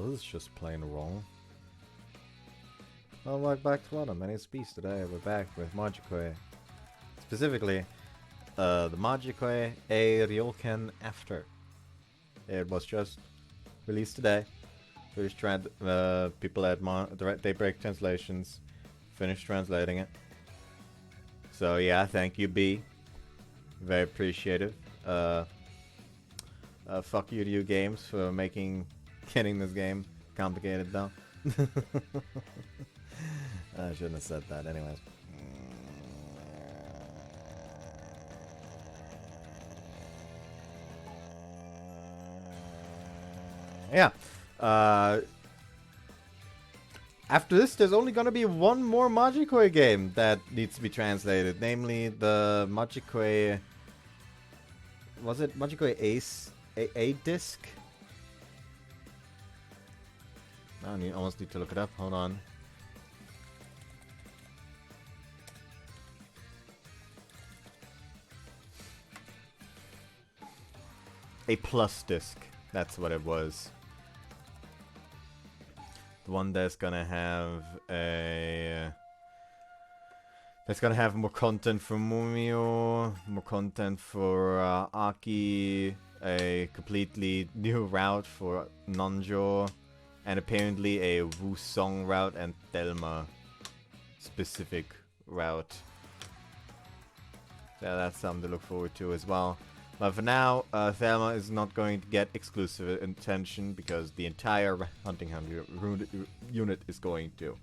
Well, this is just plain wrong. Well, welcome back to London. My name is Beast. Today we're back with Majikoi. Specifically, the Majikoi A Ryouken After. It was just released today. Finished people at Daybreak Translations finished translating it. So yeah, thank you, B. Very appreciative. Fuck you to you games for getting this game complicated though. I shouldn't have said that anyways. Yeah. After this, there's only gonna be one more Majikoi game that needs to be translated, namely the Majikoi. Was it Majikoi Ace A disc? I almost need to look it up. Hold on. A plus disc. That's what it was. The one that's gonna have more content for Mumio, more content for Aki, a completely new route for Nanjo, and apparently a Wusong route and Thelma specific route. So that's something to look forward to as well. But for now, Thelma is not going to get exclusive attention because the entire Hunting Hound unit is going to.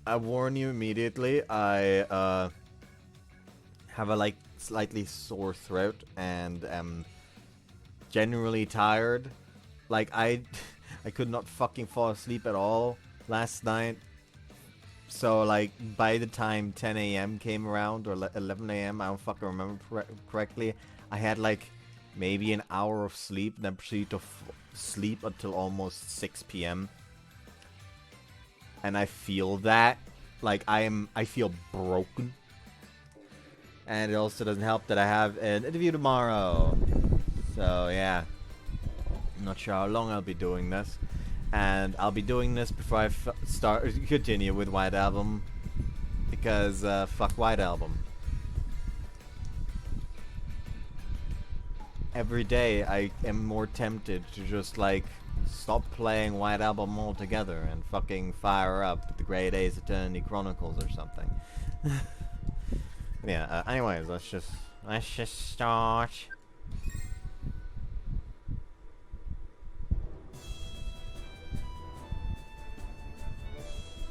I warn you immediately, I have a slightly sore throat and am generally tired. Like I could not fucking fall asleep at all last night. So like by the time 10 a.m. came around, or 11 a.m., I don't fucking remember correctly, I had like maybe an hour of sleep, then proceeded to sleep until almost 6 p.m. And I feel that, like I feel broken. And it also doesn't help that I have an interview tomorrow. So yeah, I'm not sure how long I'll be doing this. And I'll be doing this before I continue with White Album, because fuck White Album. Every day I am more tempted to just like stop playing White Album altogether and fucking fire up the Great Ace Eternity Chronicles or something. Yeah. Anyways, let's just start.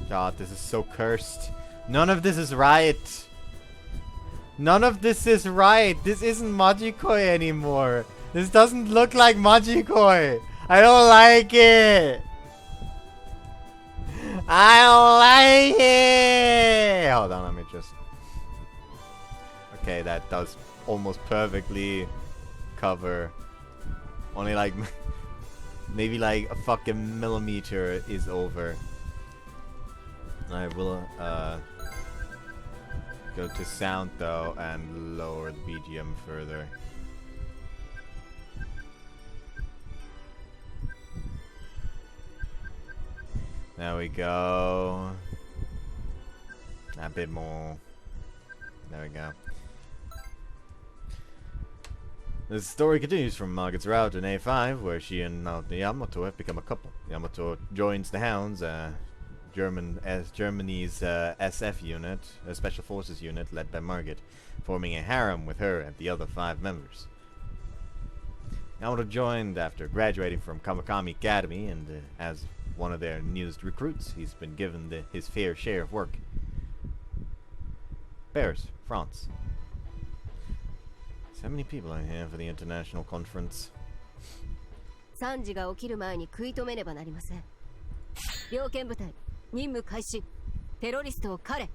God, this is so cursed. None of this is right. None of this is right. This isn't Majikoi anymore. This doesn't look like Majikoi. I don't like it. I don't like it. Hold on, let me just... Okay, that does almost perfectly cover. Only like... maybe like a fucking millimeter is over. I will go to sound though and lower the BGM further. There we go. A bit more. There we go. The story continues from Margaret's route in A5, where she and Yamato have become a couple. Yamato joins the Hounds, Germany's SF unit, a special forces unit led by Margit, forming a harem with her and the other 5 members. Yamato joined after graduating from Kamakami Academy, and as one of their newest recruits, he's been given his fair share of work. Paris, France. So many people are here for the international conference. 惨事が起きる前に食い止めねばなりません。猟犬部隊任務開始。テロリストを狩れ。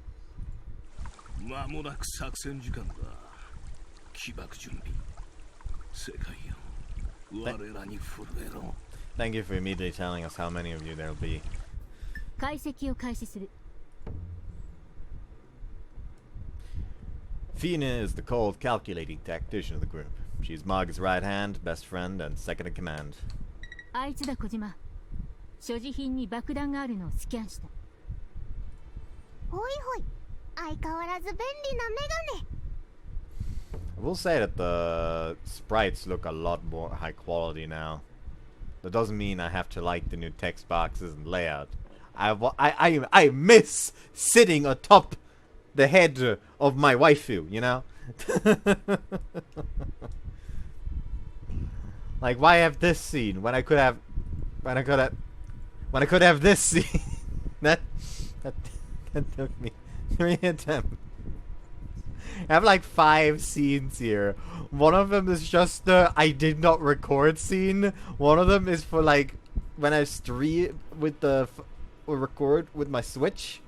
間もなく作戦時間だ。起爆準備。世界よ、我らに震えろ。Thank you for immediately telling us how many of you there'll be. 解析を開始する。Fina is the cold, calculating tactician of the group. She's Marg's right hand, best friend, and second in command. あいつだ小島。所持品に爆弾があるのをスキャンした。ほいほい、相変わらず便利なメガネ。 I will say that the sprites look a lot more high quality now. That doesn't mean I have to like the new text boxes and layout. I miss sitting atop the head of my waifu, you know? Like, why have this scene when I could have this scene? that took me 3 attempts. I have like 5 scenes here. One of them is just the I did not record scene. One of them is for like when I stream with the or record with my Switch.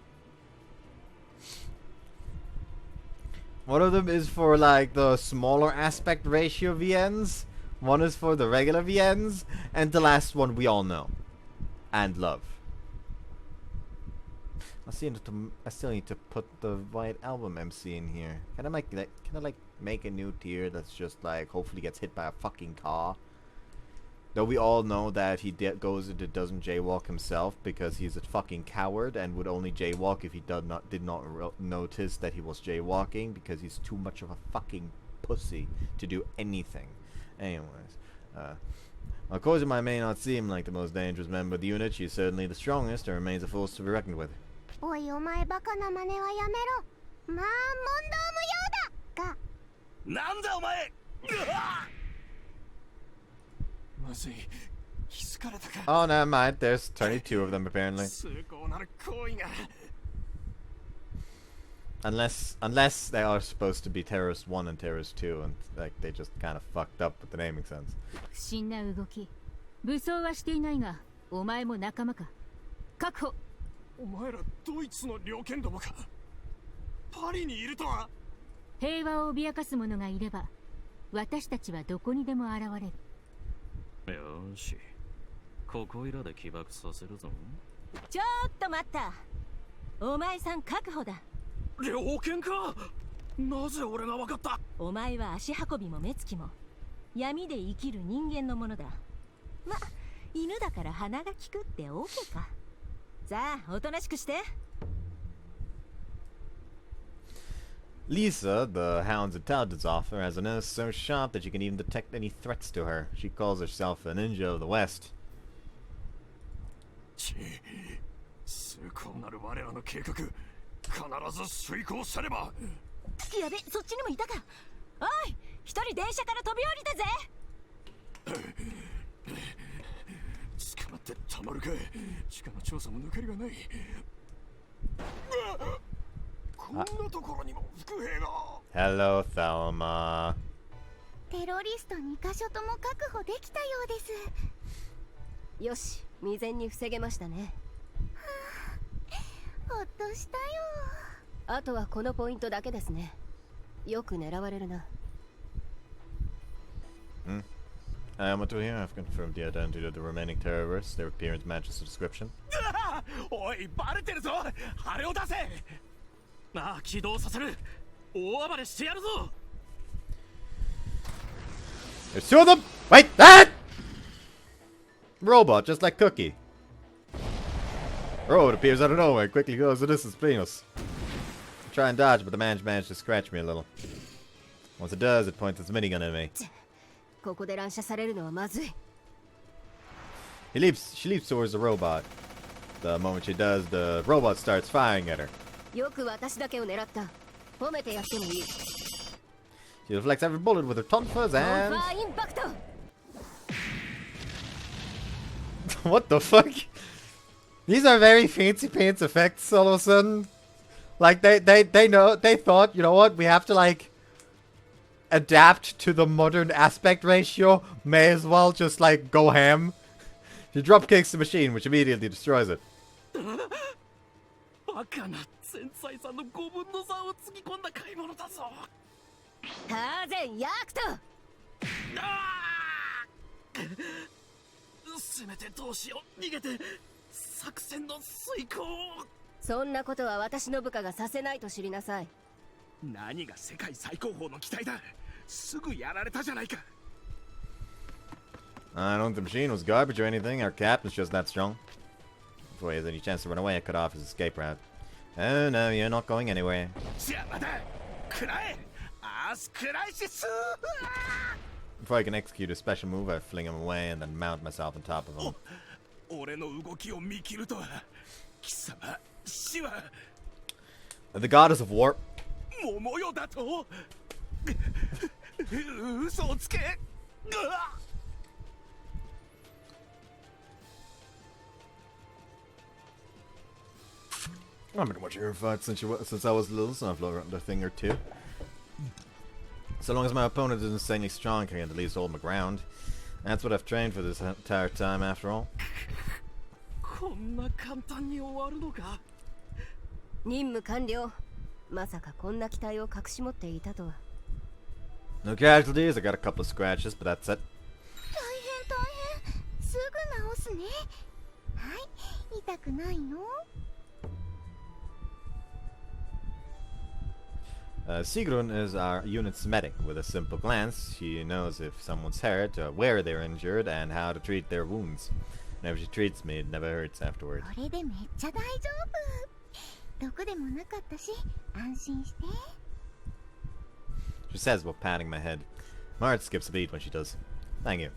One of them is for like the smaller aspect ratio VNs. One is for the regular VNs, and the last one we all know and love. I still need to put the White Album MC in here. Can I make a new tier that's just like hopefully gets hit by a fucking car? Though we all know that he doesn't jaywalk himself because he's a fucking coward and would only jaywalk if he did not notice that he was jaywalking because he's too much of a fucking pussy to do anything. Anyways, of course, it may not seem like the most dangerous member of the unit. She's certainly the strongest and remains a force to be reckoned with. おいお前バカな真似はやめろ。まあ問答無用だが。なんだお前。まずい。気づかれたか。 Oh, never mind. There's 22 of them apparently. 崇高なる行為が。 Unless they are supposed to be Terrorist 1 and Terrorist 2, and like they just kind of fucked up with the naming sense. 不審な動き。武装はしていないが、お前も仲間か。確保。お前らドイツの猟犬どもか。パリにいるとは。平和を脅かす者がいれば、私たちはどこにでも現れる。よし、ここいらで起爆させるぞ。ちょっと待った。お前さん確保だ。猟犬か。なぜ俺が分かった。お前は足運びも目つきも闇で生きる人間のものだ。ま、犬だから鼻が利くって OK か。さあ、おとなしくして。Lisa, the Hound's intelligence officer, has a nose so sharp that she can even detect any threats to her. She calls herself a ninja of the West. 崇高なる我らの計画、必ず遂行せねば。やべ、そっちにもいたか。おい、一人電車から飛び降りたぜ。捕まってたまるか。地下の調査も抜けりがない。こんなところにも伏兵が。 Hello, Thelma. テロリスト2カ所とも確保できたようです。よし、未然に防げましたね。ほっとしたよ。あとはこのポイントだけですね。よく狙われるな。What do we hear? I've confirmed the identity of the remaining terrorists. Their appearance matches the description. おい、バレてるぞ。あれを出せ。ああ、起動させる。大暴れしてやるぞ。 There's 2 of them! Wait! That! Robot, just like Cookie. Road appears out of nowhere, quickly goes the distance between us. I try and dodge, but the man managed to scratch me a little. Once it does, it points its minigun at me. ここで乱射されるのはまずい。She leaps towards the robot. The moment she does, the robot starts firing at her. よく私だけを狙った。褒めてやってもいい。She deflects every bullet with her tonfas and... オーバーインパクト。What the fuck? These are very fancy pants effects all of a sudden. Like they thought, you know what, we have to like adapt to the modern aspect ratio. May as well just like go ham. She drop kicks the machine, which immediately destroys it. バカな繊細さの5分の3をつぎ込んだ買い物だぞ。ターゼンヤクト。せめてどうしよう。逃げて作戦の遂行。そんなことは私の部下がさせないと知りなさい。何が世界最高峰の機体だ。すぐやられたじゃないか。I don't think the machine was garbage or anything. Our captain's just that strong. Before he has any chance to run away, I cut off his escape route. Oh no, you're not going anywhere. Before I can execute a special move, I fling him away and then mount myself on top of him. The goddess of warp. I've been watching her fight since I was little, so I've learned a thing or two. So long as my opponent is insanely strong, I can at least hold my ground. That's what I've trained for this entire time, after all. こんな簡単に終わるのか。任務完了。まさかこんな機体を隠し持っていたとは。No casualties, I got a couple of scratches, but that's it. 大変すぐ治すね。はい、痛くないの？ Sigrun is our unit's medic. With a simple glance, she knows if someone's hurt, where they're injured, and how to treat their wounds. Whenever she treats me, it never hurts afterwards. これでめっちゃ大丈夫。毒でもなかったし、安心して。 She says while patting my head. My heart skips a beat when she does. Thank you.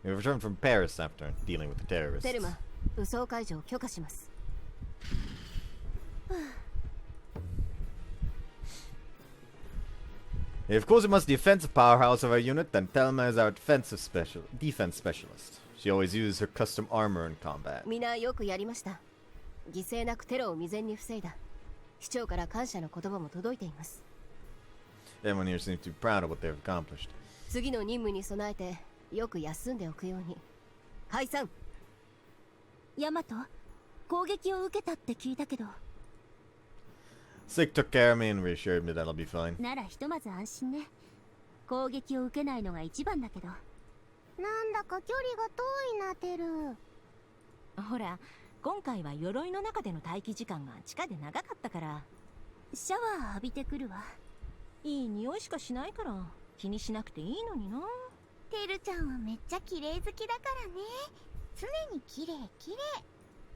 We returned from Paris after dealing with the terrorists. テルマ、武装解除を許可します。 If Kozuma's the offensive powerhouse of our unit, then Thelma is our defense specialist. She always uses her custom armor in combat. みんなよくやりました。犠牲なくテロを未然に防いだ。市長から感謝の言葉も届いています。 Everyone here seems to be proud of what they've accomplished. 次の任務に備えてよく休んでおくように。解散。ヤマト、攻撃を受けたって聞いたけど。 Sick took care of me and reassured me that I'll be fine. ならひとまず安心ね。攻撃を受けないのが一番だけど。なんだか距離が遠いな、テル。ほら、今回は鎧の中での待機時間が地下で長かったから。シャワー浴びてくるわ。いい匂いしかしないから気にしなくていいのにな。テルちゃんはめっちゃ綺麗好きだからね。常に綺麗綺麗。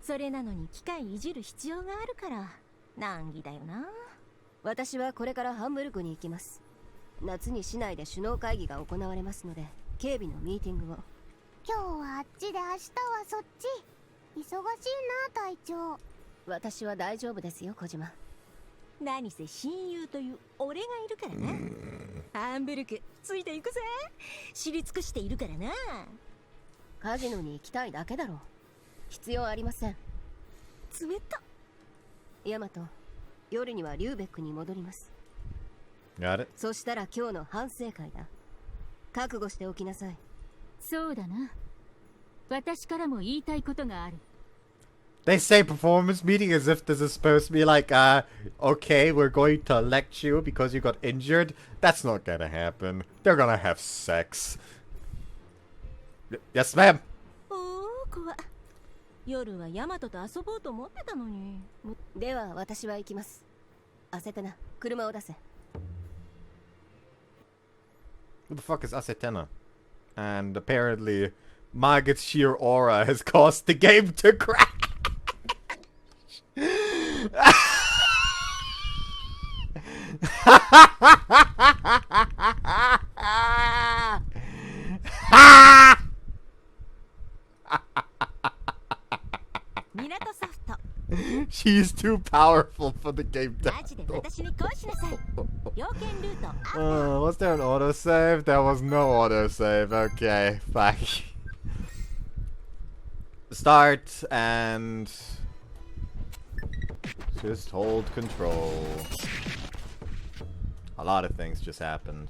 それなのに機械いじる必要があるから難儀だよな。私はこれからハンブルクに行きます。夏に市内で首脳会議が行われますので、警備のミーティングを。今日はあっちで明日はそっち。忙しいな、隊長。私は大丈夫ですよ、小島。何せ親友という俺がいるからな。ハンブルクついていくぜ。知り尽くしているからな。カジノに行きたいだけだろう。必要ありません。冷た。ヤマト、夜にはリューベックに戻ります。Got it. そしたら今日の反省会だ。覚悟しておきなさい。そうだな。私からも言いたいことがある。 They say performance meeting as if this is supposed to be like, okay, we're going to elect you because you got injured. That's not gonna happen. They're gonna have sex. Yes, ma'am. おー、怖。夜はヤマトと遊ぼうと思ってたのに。では私は行きます。焦ってな、車を出せ。 Who the fuck is Asetena? And apparently, Margit's sheer aura has caused the game to crash. She's too powerful for the game to handle. Was there an autosave? There was no autosave. Okay, fuck. Start and just hold control. A lot of things just happened.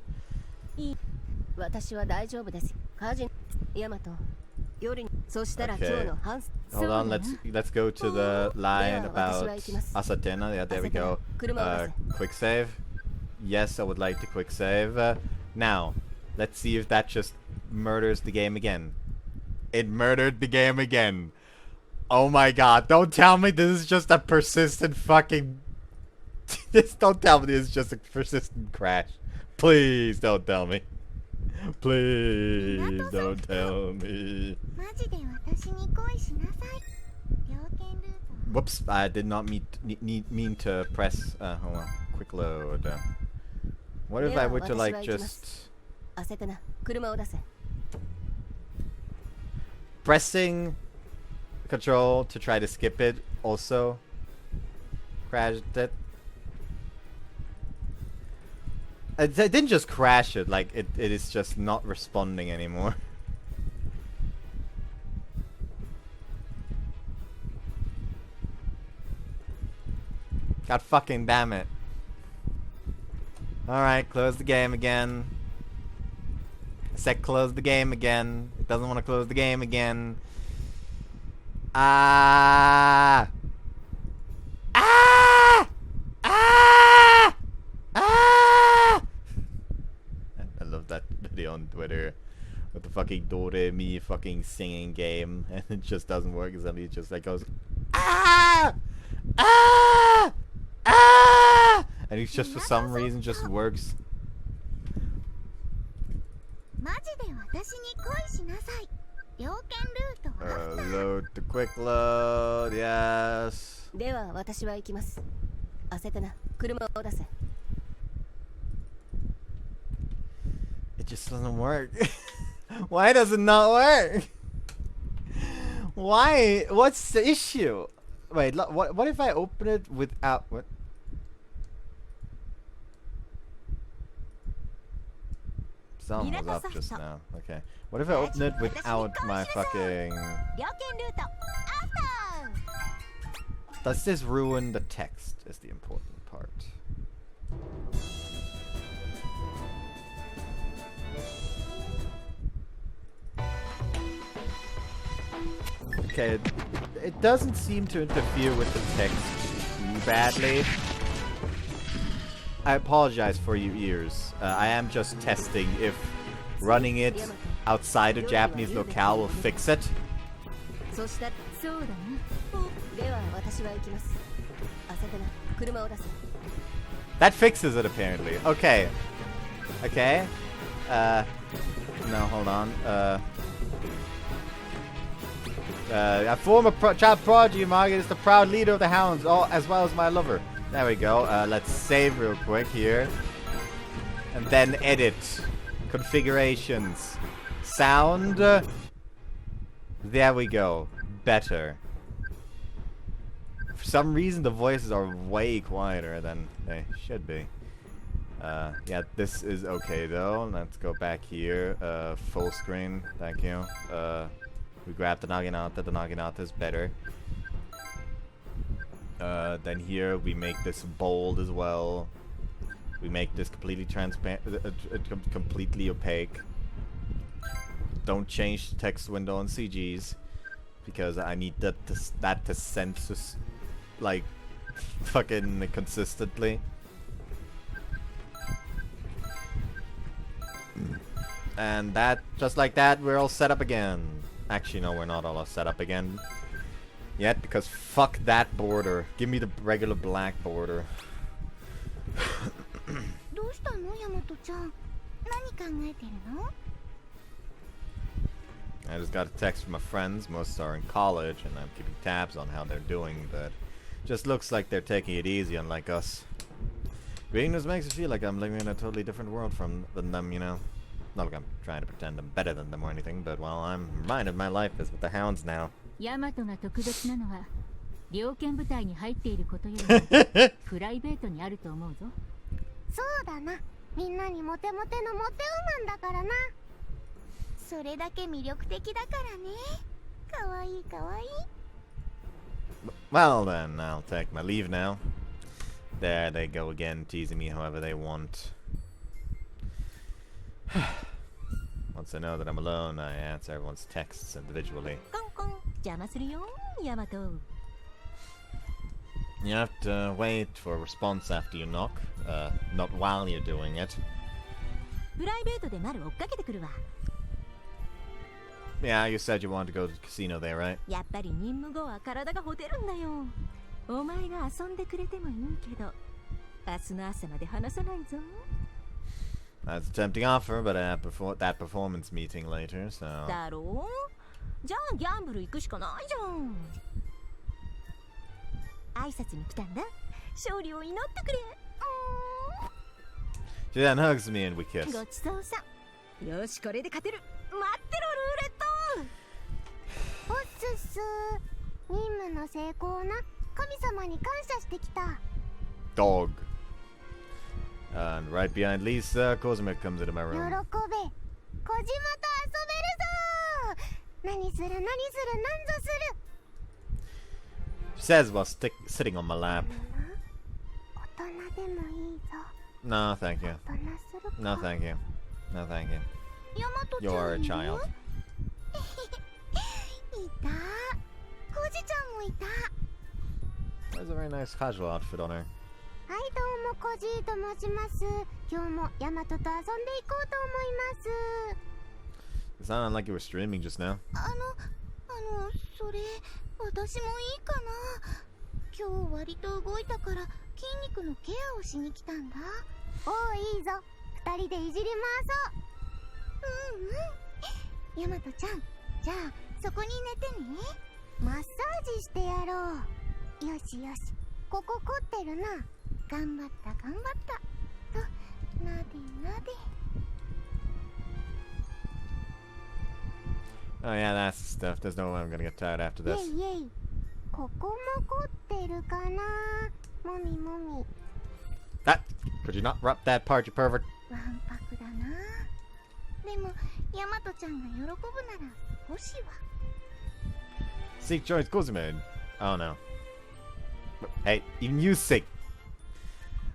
私は大丈夫です。カジン、ヤマト。 Okay. Hold on, let's go to the line about Asatena. Yeah, there we go. Quick save. Yes, I would like to quick save. Now, let's see if that just murders the game again. It murdered the game again. Oh my god, don't tell me this is just a persistent fucking... Just don't tell me this is just a persistent crash. Please don't tell me. Please don't tell me. マジで私に恋しなさい。猟犬ルート。 Whoops, I did not mean to press. Hold on. Quick load. What if I were to like just 焦ってな、車を出せ。 pressing control to try to skip it also crashed it? I didn't just crash it, like it is just not responding anymore. God fucking damn it. Alright, close the game again. I said close the game again. It doesn't want to close the game again. Ah! Ah! Ah! Ah! I love that video on Twitter with the fucking Doremi fucking singing game, and it just doesn't work. Suddenly it just like goes ah! Ah! Ah! And it's just for some reason just works. マジで私に恋しなさい。猟犬ルートは Load the quick load, yes. では私は行きます。焦ってな、車を出せ。 It just doesn't work. Why does it not work? Why? What's the issue? Wait, what if I open it without what? Sound was up just now. Okay. What if I open it without my fucking... 猟犬ルートアフター Does this ruin the text is the important part. Okay, it doesn't seem to interfere with the text too badly. I apologize for your ears. I am just testing if running it outside of Japanese locale will fix it. そうしたらそうだな。では私は行きます。焦ってな、車を出せ。 That fixes it apparently. Okay. Okay. No, hold on. A former child prodigy, Margaret is the proud leader of the hounds, as well as my lover. There we go. Let's save real quick here. And then edit. Configurations. Sound. There we go. Better. For some reason, the voices are way quieter than they should be. Yeah, this is okay though. Let's go back here. Full screen. Thank you. We grab the Naginata. The Naginata is better. Then here we make this bold as well. We make this completely transparent, completely opaque. Don't change the text window on CGs because I need that to census like fucking consistently. And that, just like that, we're all set up again. Actually, no, we're not all set up again yet because fuck that border. Give me the regular black border. どうしたのヤマトちゃん。何考えてるの？ I just got a text from my friends. Most are in college, and I'm keeping tabs on how they're doing, but just looks like they're taking it easy, unlike us. Reading this makes me feel like I'm living in a totally different world than them, you know. Not like I'm trying to pretend I'm better than them or anything, but well, I'm reminded my life is with the hounds now. ヤマトが特別なのは猟犬部隊に入っていることよりもプライベートにあると思うぞ。そうだな。みんなにモテモテのモテウマンだからな。それだけ魅力的だからね。かわいいかわいい。 Well then, I'll take my leave now. There they go again, teasing me however they want. Once I know that I'm alone, I answer everyone's texts individually. コンコン、邪魔するよ、ヤマト。 You have to wait for a response after you knock, not while you're doing it. プライベートでマル追っかけてくるわ。 Yeah, you said you wanted to go to the casino there, right? やっぱり任務後は体がほてるんだよ。お前が遊んでくれてもいいけど、明日の朝まで話さないぞ。That's a tempting offer, but I have that performance meeting later, so... だろう？じゃあギャンブル行くしかないじゃん。挨拶に来たんだ。勝利を祈ってくれ。She then hugs me and we kiss. ごちそうさん。よし、これで勝てる。待ってろ、ルーレット。おっすっす。任務の成功な。神様に感謝してきた。Dog. And right behind Lisa, Cosmic comes into my 喜べ。 room. 小島と遊べるぞ。何する何する何ぞする。 She says while sitting on my lap. 大人でもいいぞ。 No, thank you. 大人するか。 No, thank you. No, thank you. ヤマトち You ゃ are ん a いる？ child. いた。コジちゃんもいた。 There's a very nice casual outfit on her. はい、どうもコジーと申します。今日もヤマトと遊んでいこうと思います。 It sounded like you were streaming just now. それ、私もいいかな。今日割と動いたから筋肉のケアをしに来たんだ。おう、いいぞ。二人でいじり回そう。ヤマトちゃん、じゃあそこに寝てね。マッサージしてやろう。よしよし、ここ凝ってるな。頑張った頑張った。と、なでなで。 Oh yeah, that's the stuff. There's no way I'm gonna get tired after イ this. ェイイェイ。ここも凝ってるかな。もみもみ。 Ah! Could you not rub that part, you pervert? わんぱくだな。でもヤマトちゃんが喜ぶなら少しは。 Seek joins Cosmic. Oh no. Hey, even you sick.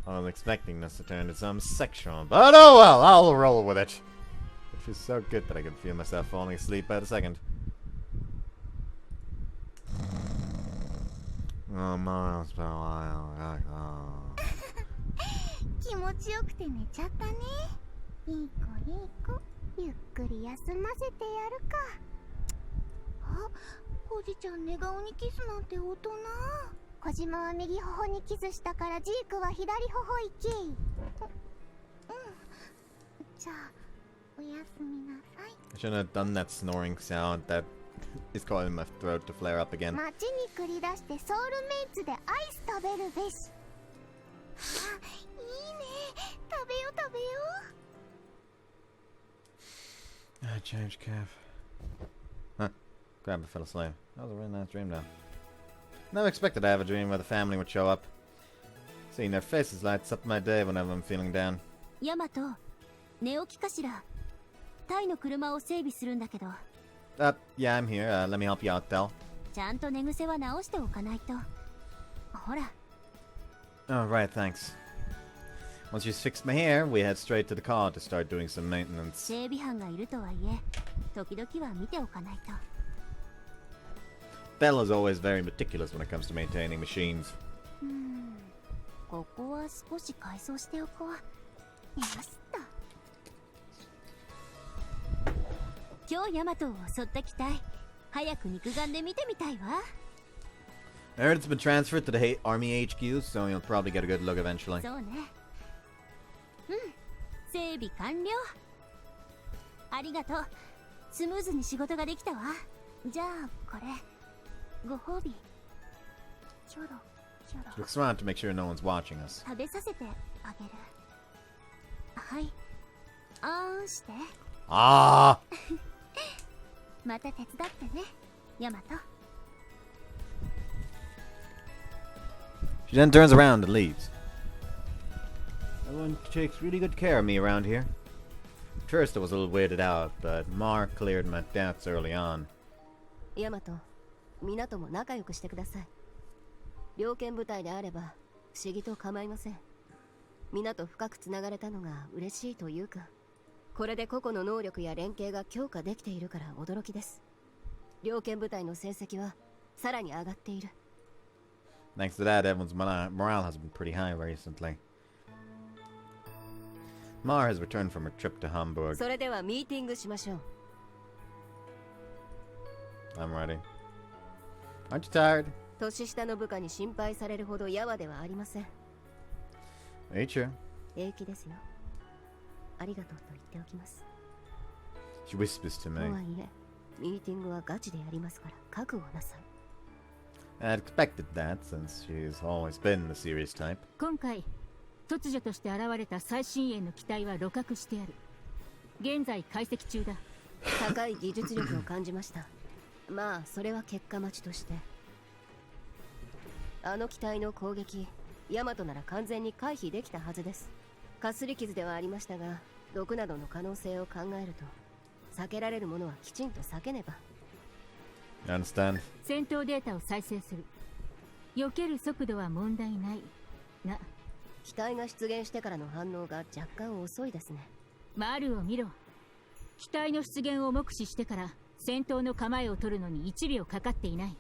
I was expecting this to turn into some sexual, but oh well, I'll roll with it. It feels so good that I can feel myself falling asleep by the second. Oh, miles per while. Oh. 気持ちよくて寝ちゃったね。いい子いい子。ゆっくり休ませてやるか。あ、おじちゃん寝顔にキスなんて大人。小島は右頬にキスしたからジークは左頬行き。うん。じゃあおやすみなさい。 I shouldn't have done that snoring sound that is causing my throat to flare up again. 街に繰り出してソウルメイツでアイス食べるべし。あ、いいね。食べよ食べよ。 I changed calf. Huh. Grab and fell asleep. That was a really nice dream though. Never expected to have a dream where the family would show up. Seeing their faces lights up my day whenever I'm feeling down. ヤマト、寝起きかしら。タイの車を整備するんだけど。Yeah, I'm here. Let me help you out, Del. ちゃんと寝癖は直しておかないと。ほら。 Oh, right, thanks. Once you fixed my hair, we head straight to the car to start doing some maintenance. 整備班がいるとはいえ、時々は見ておかないと。 Del is always very meticulous when it comes to maintaining machines. ここは少し改装しておこう。寝ますっと。今日ヤマトを襲った機体、早く肉眼で見てみたいわ。 I heard it's been transferred to the Army HQ, so you'll probably get a good look eventually. そうね。整備完了。ありがとう。スムーズに仕事ができたわ。じゃあこれご褒美。キョロキョ She ロ。 looks around to make sure no one's watching us. 食べさせてあげる。はい。あーんして。 Ah! また手伝ってね、ヤマト。 She then turns around and leaves. Everyone takes really good care of me around here. At first I was a little weirded out, but Mar cleared my doubts early on. ヤマト、港も仲良くしてください。猟犬部隊であれば不思議と構いません。港深くつながれたのが嬉しいというか、これで個々の能力や連携が強化できているから驚きです。猟犬部隊の成績はさらに上がっている。 Thanks to that, everyone's morale has been pretty high recently. Mar has returned from her trip to Hamburg. それではミーティングしましょう。 I'm ready. Aren't you tired? 年下の部下に心配されるほどヤワではありません。Ain't you? 平気ですよ。ありがとうと言っておきます。 She whispers to と me. はいえミーティングはガチでやりますから覚悟なさい。 I had expected that since she's always been the serious type. 今回突如として現れた最新鋭の機体は鹵獲してある。現在解析中だ。高い技術力を感じました。まあそれは結果待ちとして、あの機体の攻撃、ヤマトなら完全に回避できたはずです。かすり傷ではありましたが、毒などの可能性を考えると避けられるものはきちんと避けねば。 You understand? 戦闘データを再生する。避ける速度は問題ないが、機体が出現してからの反応が若干遅いですね。マルを見ろ。機体の出現を目視してから戦闘の構えを取るのに1秒かかっていない。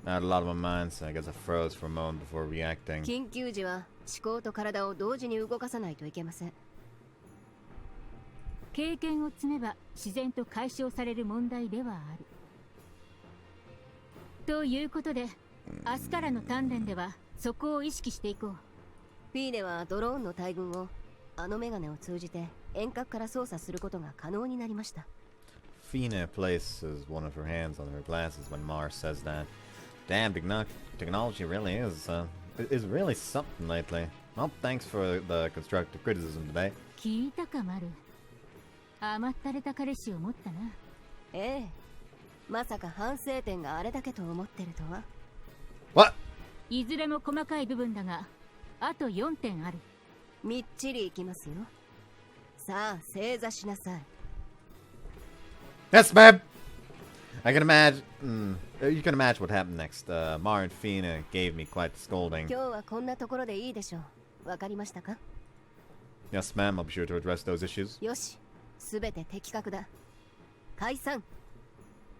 I had a lot on my mind, so I guess I froze for a moment before reacting. 緊急時は思考と体を同時に動かさないといけません。経験を積めば自然と解消される問題ではある。ということで、明日からの鍛錬ではそこを意識していこう。フィーネはドローンの大群をあのメガネを通じて遠隔から操作することが可能になりました。 Fina places one of her hands on her glasses when Mars says that. Damn, technology really is really something lately. Well, thanks for the constructive criticism today. 聞いたかマル。甘ったれた彼氏を持ったな。ええ、まさか反省点があれだけと思ってるとは。 What? いずれも細かい部分だが、あと4点ある。みっちりいきますよ。さあ正座しなさい。 Yes, babe. I can imagine. You can imagine what happened next. Mar and Fina gave me quite the scolding. 今日はこんなところでいいでしょう。わかりましたか？ Yes, ma'am. I'll be sure to address those issues. よし、すべて的確だ。解散。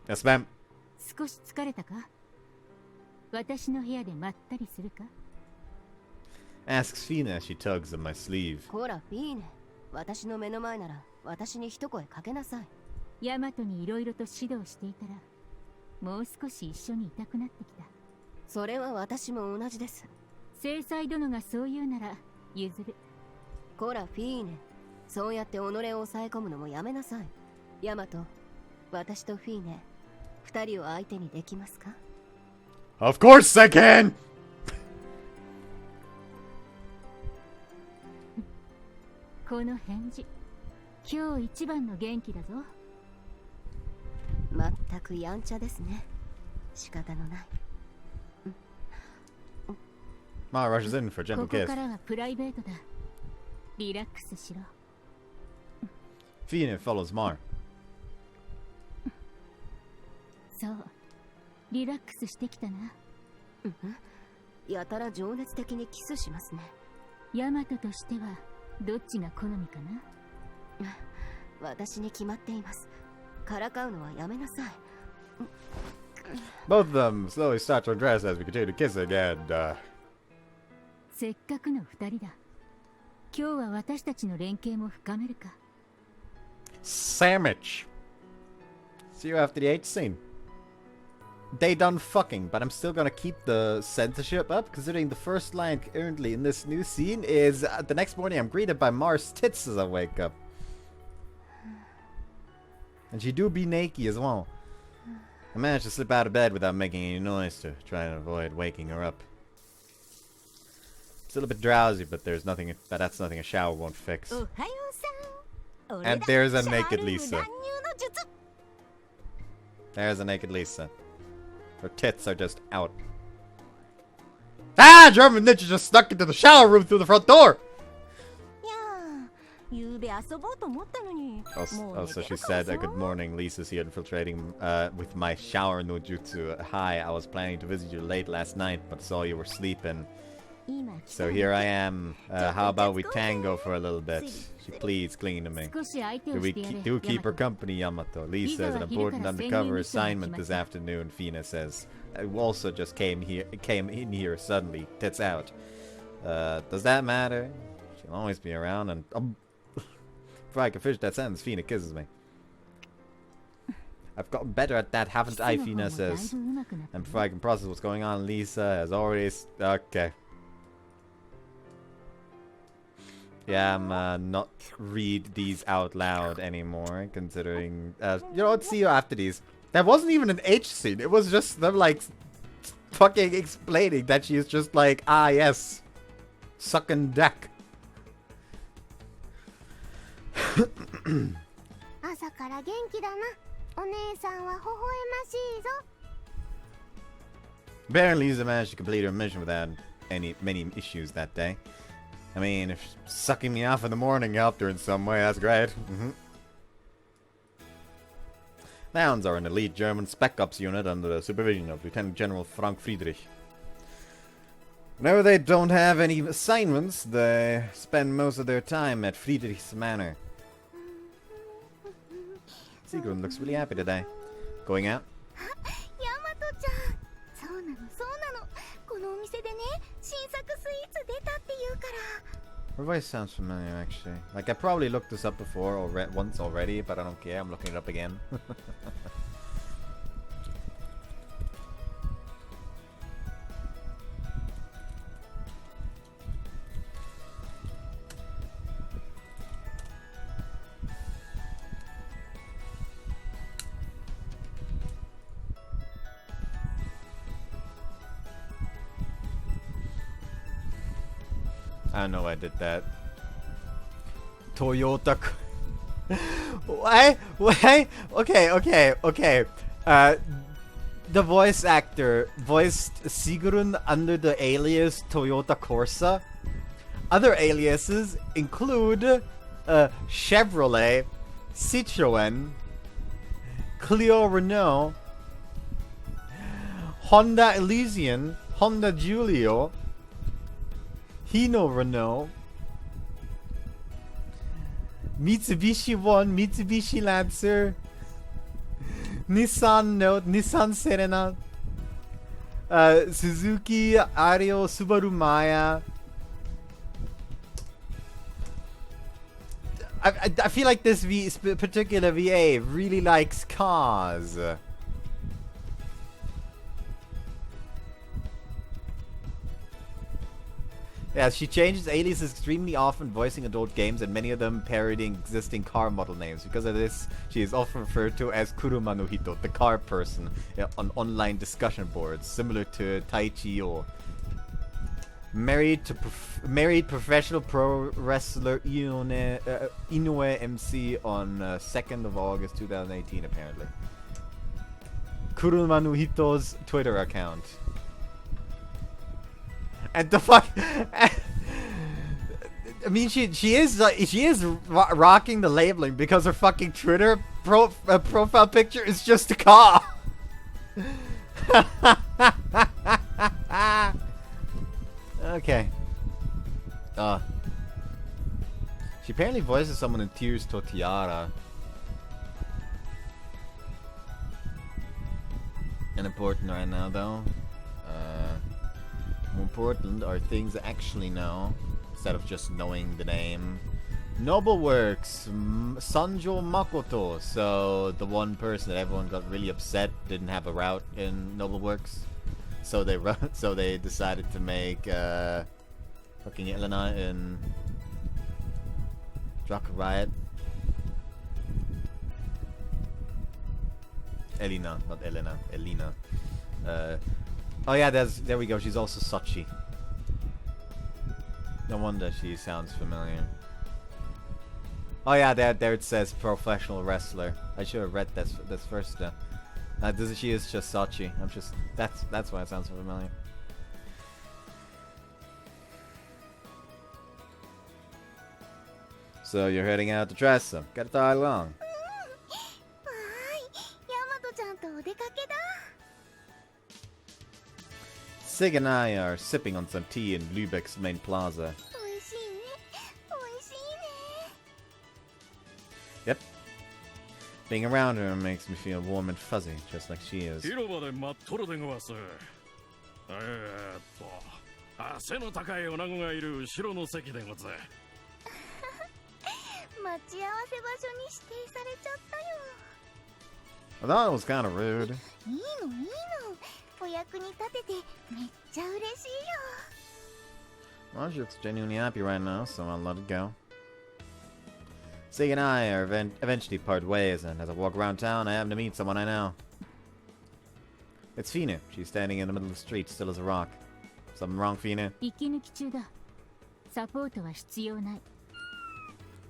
Yes, ma'am. 少し疲れたか？私の部屋でまったりするか？ Asks Fina as she tugs at my sleeve. こらフィーネ、私の目の前なら私に一声かけなさい。ヤマトにいろいろと指導していたら、もう少し一緒にいたくなってきた。それは私も同じです。制裁殿がそう言うなら譲る。こらフィーネ、そうやって己を抑え込むのもやめなさい。ヤマト、私とフィーネ、二人を相手にできますか？ Of course I can! この返事、今日一番の元気だぞ。まったくやんちゃですね。仕方のない。Ma rushes in for a こ gentle こ kiss. からはプライベートだ。リラックスしろ。 Fina follows Mar. そう、リラックスしてきたな。やたら情熱的にキスしますね。ヤマトとしてはどっちが好みかな？私に決まっています。からかうのはやめなさい。 Both of them slowly start to undress as we continue kissing, and せっかくの二人だ。今日は私たちの連携も深めるか。 sandwich. See you after the H scene. They done fucking, but I'm still gonna keep the censorship up, considering the first line currently in this new scene is the next morning I'm greeted by Mars' tits as I wake up. And she do be naked as well. I managed to slip out of bed without making any noise to try and avoid waking her up. Still a bit drowsy, but there's nothing that's nothing a shower won't fix. And there's a naked Lisa. There's a naked Lisa. Her tits are just out. Ah! German ninja just snuck into the shower room through the front door! Also, she said, good morning, Lisa. See, infiltrating with my shower no jutsu. Hi, I was planning to visit you late last night, but saw you were sleeping. So here I am. How about we tango for a little bit? She pleads, clinging to me. Do keep her company, Yamato. Lisa has an important undercover assignment this afternoon, Fina says. Who also just came in here suddenly. Tits out. Does that matter? She'll always be around, and before I can finish that sentence, Fina kisses me. I've gotten better at that, haven't I? Fina says. And before I can process what's going on, Lisa has already. Okay. Yeah, I'm not read these out loud anymore, considering... you know what, see you after these. That wasn't even an H scene, it was just them, like, fucking explaining that she's just like, ah, yes, sucking deck. 朝から元気だな。お姉さんは微笑ましいぞ。 Apparently, Lisa managed to complete her mission without many issues that day. I mean, if sucking me off in the morning helped her in some way, that's great. The Hounds are an elite German Spec Ops unit under the supervision of Lieutenant General Frank Friedrich. Whenever they don't have any assignments, they spend most of their time at Friedrich's manor. Sigrun looks really happy today. Going out? ヤマトちゃん。そうなのそうなの。このお店でね、新作スイーツ出たって言うから。 Her voice sounds familiar, actually. Like, I probably looked this up before or once already, but I don't care. I'm looking it up again. I know I did that. Toyota. Why? Okay. The voice actor voiced Sigrun under the alias Toyota Corsa. Other aliases include Chevrolet, Citroën, Clio Renault, Honda Elysian, Honda Giulio, Hino Renault, Mitsubishi One, Mitsubishi Lancer, Nissan Note, Nissan Serena, Suzuki Ario, Subaru Maya. I feel like this particular VA really likes cars. Yeah, she changes aliases extremely often, voicing adult games, and many of them parodying existing car model names. Because of this, she is often referred to as Kuruma no Hito, the car person, on online discussion boards, similar to Taichi or married professional pro wrestler Inoue MC on 2nd of August 2018, apparently. Kuruma no Hito's Twitter account. And the fuck, I mean, she is rocking the labeling because her fucking Twitter profile picture is just a car. Okay. She apparently voices someone in Tears to Tiara. Unimportant right now, though. More important are things I actually know, instead of just knowing the name. Nobleworks, Sanjo Makoto. So the one person that everyone got really upset didn't have a route in Nobleworks, so they decided to make fucking Elena in Draka Riot. Elena, not Elena. Elena. Oh yeah, there we go. She's also Sachi. No wonder she sounds familiar. Oh yeah, there it says professional wrestler. I should have read this first. She is just Sachi. That's why it sounds so familiar. So you're heading out to Tressa. Gotta tag along. わーい、ヤマトちゃんとお出かけだ。 Sig and I are sipping on some tea in Lübeck's main plaza. おいしいね、おいしいね。 Yep. Being around her makes me feel warm and fuzzy, just like she is. 広場で待っとるでごわす。背の高い女子がいる後ろの席でござ。待ち合わせ場所に指定されちゃったよ。 I thought it was kind of rude. いいのいいの。お役に立ててめっちゃ嬉しいよ。Well, she looks genuinely happy right now, so I'll let it go. Sig and I are eventually part ways, and as I walk around town, I happen to meet someone I know. It's Fina. She's standing in the middle of the street, still as a rock. Something wrong, Fina? 息抜き中だ。サポートは必要ない。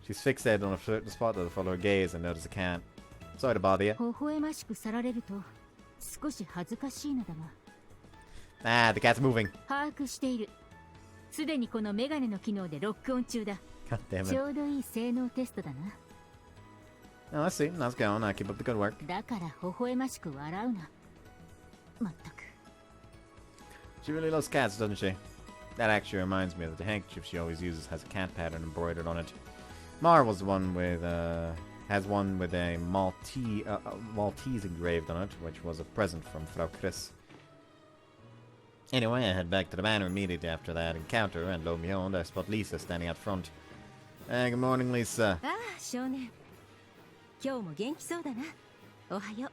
She's fixated on a certain spot that will follow her gaze and notice a cat. Sorry to bother you. 微笑ましく去られると少し恥ずかしいのだが。 Ah, the cat's moving. 把握している。すでにこのメガネの機能でロックオン中だ。 God damn ち it. ょうどいい性能テストだな。 Oh, let's see. Let's go on. Keep up the good work. だから微笑ましく笑うな。まったく。 She really loves cats, doesn't she? That actually reminds me that the handkerchief she always uses has a cat pattern embroidered on it. Mar was the one with, has one with a Maltese engraved on it, which was a present from Frau Chris. Anyway, I head back to the manor immediately after that encounter, and lo and behold, I spot Lisa standing out front. Good morning, Lisa. ああ、少年。今日も元気そうだな。おはよ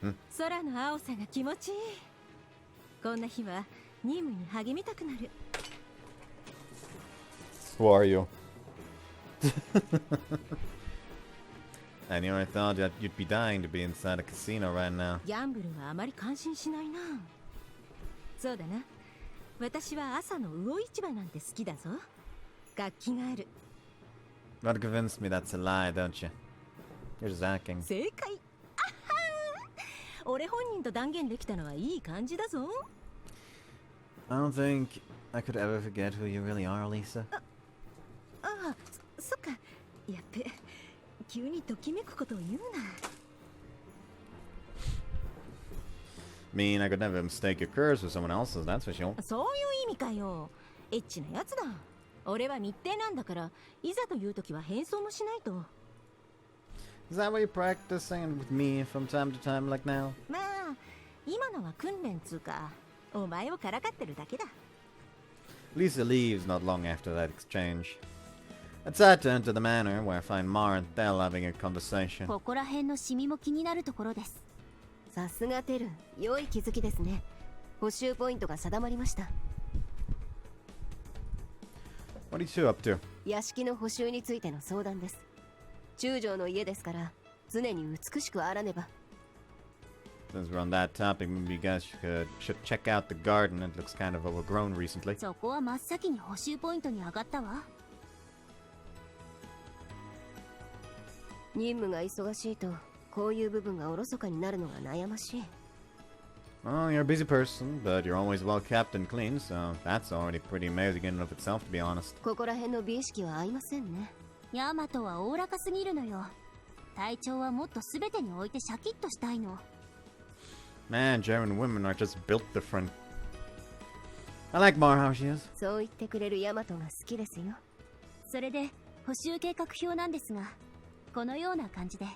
う。空の青さが気持ちいい。こんな日は任務に励みたくなる。Who are you? I never thought that you'd be dying to be inside a casino right now. ギャンブルはあまり感心しないな。そうだな。私は朝の魚市場なんて好きだぞ。楽器がある。Gotta convince me that's a lie, don't you? You're just acting. 正解。あはー。俺本人と断言できたのはいい感じだぞ。I don't think I could ever forget who you really are, Lisa. ああ、そっか。やっべ。急にときめくことを言うな。Mean I could never mistake your curse for someone else's, that's for sure. そういう意味かよ。エッチなやつだ。俺は密偵なんだから、いざという時は変装もしないと。Is that why you're practicing with me from time to time like now? まあ、今のは訓練つうか、お前をからかってるだけだ。Lisa leaves not long after that exchange. I decide to enter the manor, where I find Mar and Thel having a conversation. ここら辺のシミも気になるところです。さすがテル、良い気づきですね。補修ポイントが定まりました。What are you two up to? 屋敷の補修についての相談です。中将の家ですから、常に美しくあらねば。Since we're on that topic, maybe you guys should check out the garden. It looks kind of overgrown recently. そこは真っ先に補修ポイントに上がったわ。任務が忙しいと、こういう部分がおろそかになるのが悩ましい。Well, you're a busy person, but you're always well kept and clean, so that's already pretty amazing in and of itself, to be honest. ここら辺の美意識は合いませんね。ヤマトはおおらかすぎるのよ。体調はもっと全てにおいてシャキッとしたいの。Man, German women are just built different. I like Mar how she is. そう言ってくれるヤマトが好きですよ。それで補修計画表なんですが、このような感じで。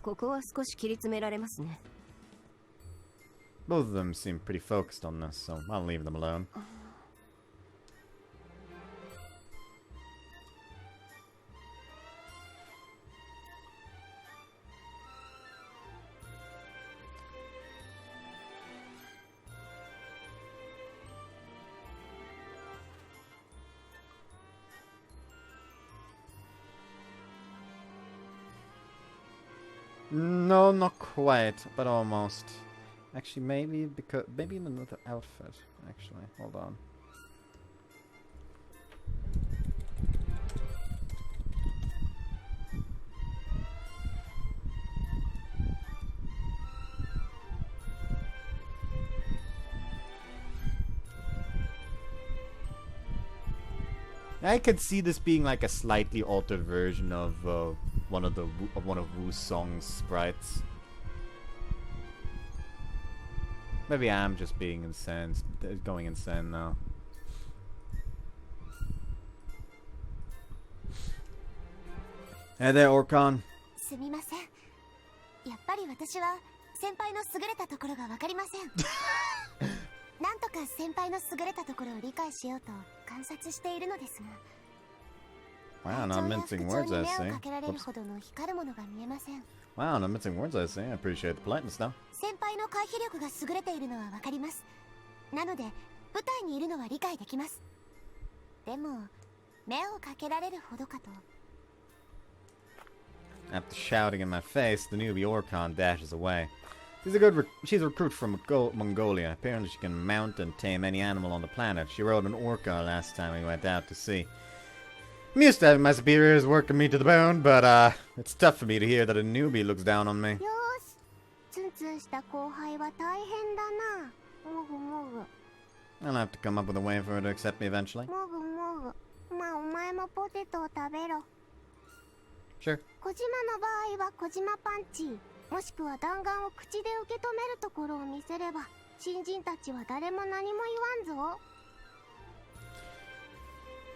ここは少し切り詰められますね。Both of them seem pretty focused on this, so I'll leave them alone. No, not quite, but almost. Actually, maybe in another outfit. Actually, hold on. I could see this being like a slightly altered version of one of Wu's Song's sprites. Maybe I'm just being insane, going insane now. Hey there, Orkan. すみません。やっぱり私は先輩の優れたところがわかりません。なんとか先輩の優れたところを理解しようと観察しているのですが。Wow, not mincing words, I see. かけられるほどの光るものが見えません。Wow, not mincing words, I see. I appreciate the politeness now. 先輩の回避力が優れているのはわかります。なので舞台にいるのは理解できます。でも目をかけられるほどかと。 After shouting in my face, the newbie Orcon dashes away. She's a recruit from Mongolia. Apparently she can mount and tame any animal on the planet. She rode an orca last time we went out to sea. I'm used to having my superiors working me to the bone, but it's tough for me to hear that a newbie looks down on me. よし、ツンツンした後輩は大変だな。もぐもぐ I'll have to come up with a way for her to accept me eventually. もぐもぐ。まあお前もポテトを食べろ。 Sure. 小島の場合は小島パンチ、もしくは弾丸を口で受け止めるところを見せれば新人たちは誰も何も言わんぞ。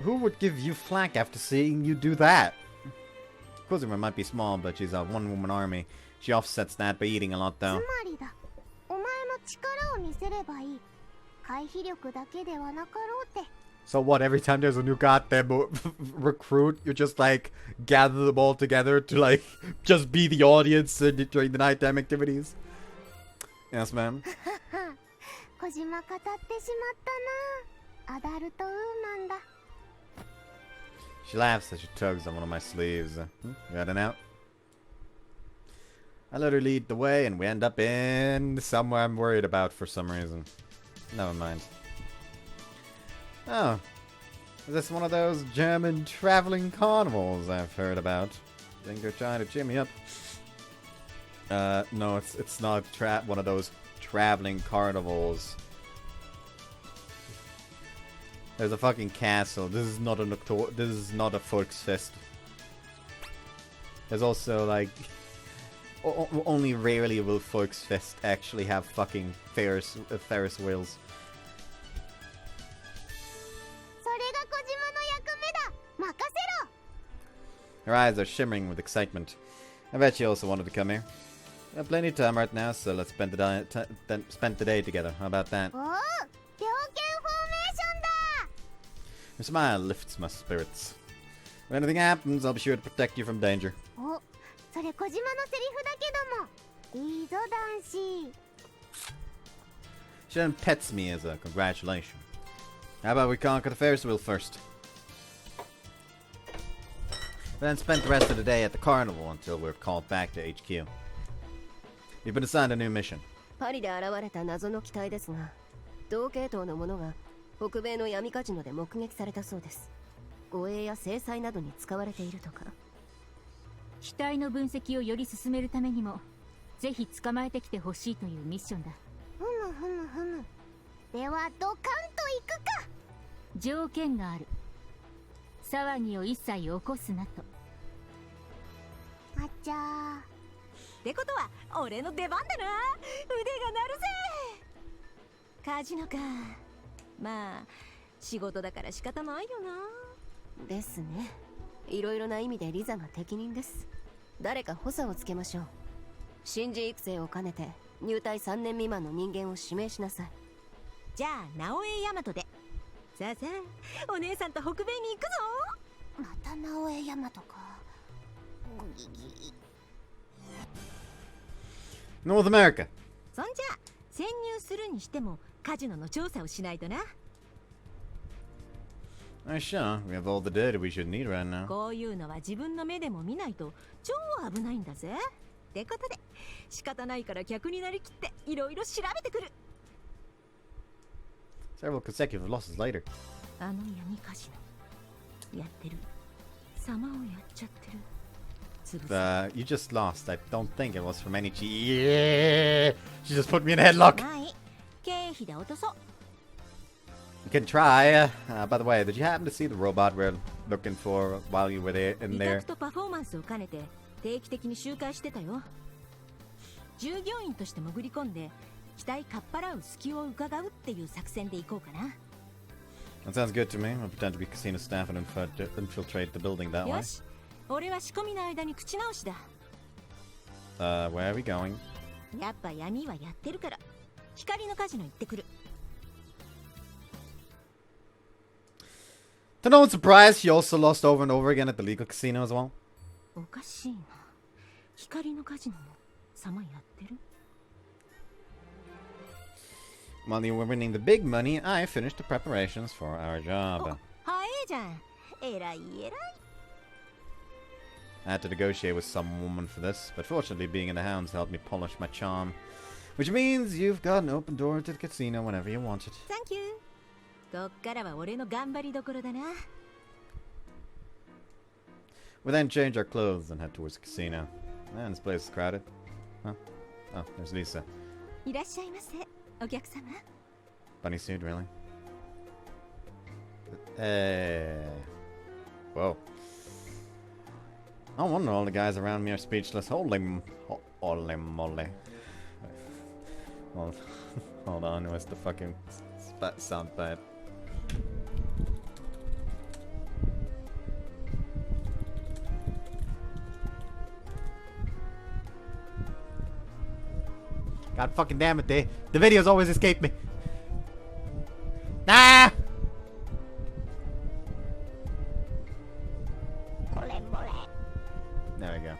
Who would give you flack after seeing you do that? Kozuma might be small, but she's a one-woman army. She offsets that by eating a lot, つ though. まりだ、お前も力を見せればいい。回避力だけではなかろうて。 So what, every time there's a new goddamn recruit, you just, like, gather them all together to, like, just be the audience during the nighttime activities? Yes, ma'am. 小島語ってしまったな。アダルトウーマンだ。 She laughs as she tugs on one of my sleeves. Got it out? I let her lead the way, and we end up in somewhere I'm worried about for some reason. Never mind. Oh. Is this one of those German traveling carnivals I've heard about? Think they're trying to cheer me up. No, it's not one of those traveling carnivals. There's a fucking castle. This is not a Volksfest. There's also like only rarely will Volksfest actually have fucking Ferris wheels. それが小島の役目だ。任せろ。 Her eyes are shimmering with excitement. I bet she also wanted to come here. We have plenty of time right now, so let's spend the day together. How about that? おお、猟犬フォーメーションだ。 Her smile lifts my spirits. If anything happens, I'll be sure to protect you from danger. お、それ小島のセリフだけども。いいぞ男子。 She then pets me as a congratulation. How about we conquer the Ferris wheel first? We then spent the rest of the day at the carnival until we're called back to HQ. We've been assigned a new mission. パリで現れた謎の機体ですが、同系統のものが北米の闇カジノで目撃されたそうです。護衛や制裁などに使われているとか。機体の分析をより進めるためにもぜひ捕まえてきてほしいというミッションだ。ふむふむふむ。ではドカンと行くか。条件がある。騒ぎを一切起こすなと。あっちゃー。ってことは俺の出番だな。腕が鳴るぜ。カジノか。まあ仕事だから仕方ないよな。ですね。いろいろな意味でリザが適任です。誰か補佐をつけましょう。新人育成を兼ねて入隊3年未満の人間を指名しなさい。じゃあ直江大和で。さあさあ、お姉さんと北米に行くぞ。また直江大和か。ギギ North America. そんじゃ潜入するにしてもカジノの調査をしないとな。Sure, we have all the data we should need right now. こういうのは自分の目でも見ないと超危ないんだぜ。ってことで仕方ないから客になりきっていろいろ調べてくる。Several consecutive losses later. あの闇カジノやってる。様をやっちゃってる。You just lost. I don't think it was from any Yeah! She just put me in a headlock. はい経費で落とそう。 You can try. By the way, did you happen to see the robot we're looking for while you were there in 委 there? 託とパフォーマンスを兼ねて定期的に周回してたよ。従業員として潜り込んで機体かっぱらう隙を伺うっていう作戦で行こうかな。 That sounds good to me. I'll pretend to be casino staff and infiltrate the building that よ way. し、俺は仕込みの間に口直しだ。 Where are we going? やっぱ闇はやってるから光のカジノ行ってくる。 To no one's surprise, she also lost over and over again at the legal casino as well. おかしいな。光のカジノも様やってる。 While you were winning the big money, I finished the preparations for our job. 早いじゃん。えらいえらい。 I had to negotiate with some woman for this, but fortunately being in the hounds helped me polish my charm. Which means you've got an open door to the casino whenever you want it. Thank you. こっからは俺の頑張りどころだな。 We then change our clothes and head towards the casino. Man, this place is crowded. Huh? Oh, there's Lisa. いらっしゃいませ、お客様。 Bunny suit, really? Whoa. No wonder all the guys around me are speechless. Holy moly. Hold on, what's the fucking sound bite? God fucking damn it, the videos always escape me. Ah! There we go.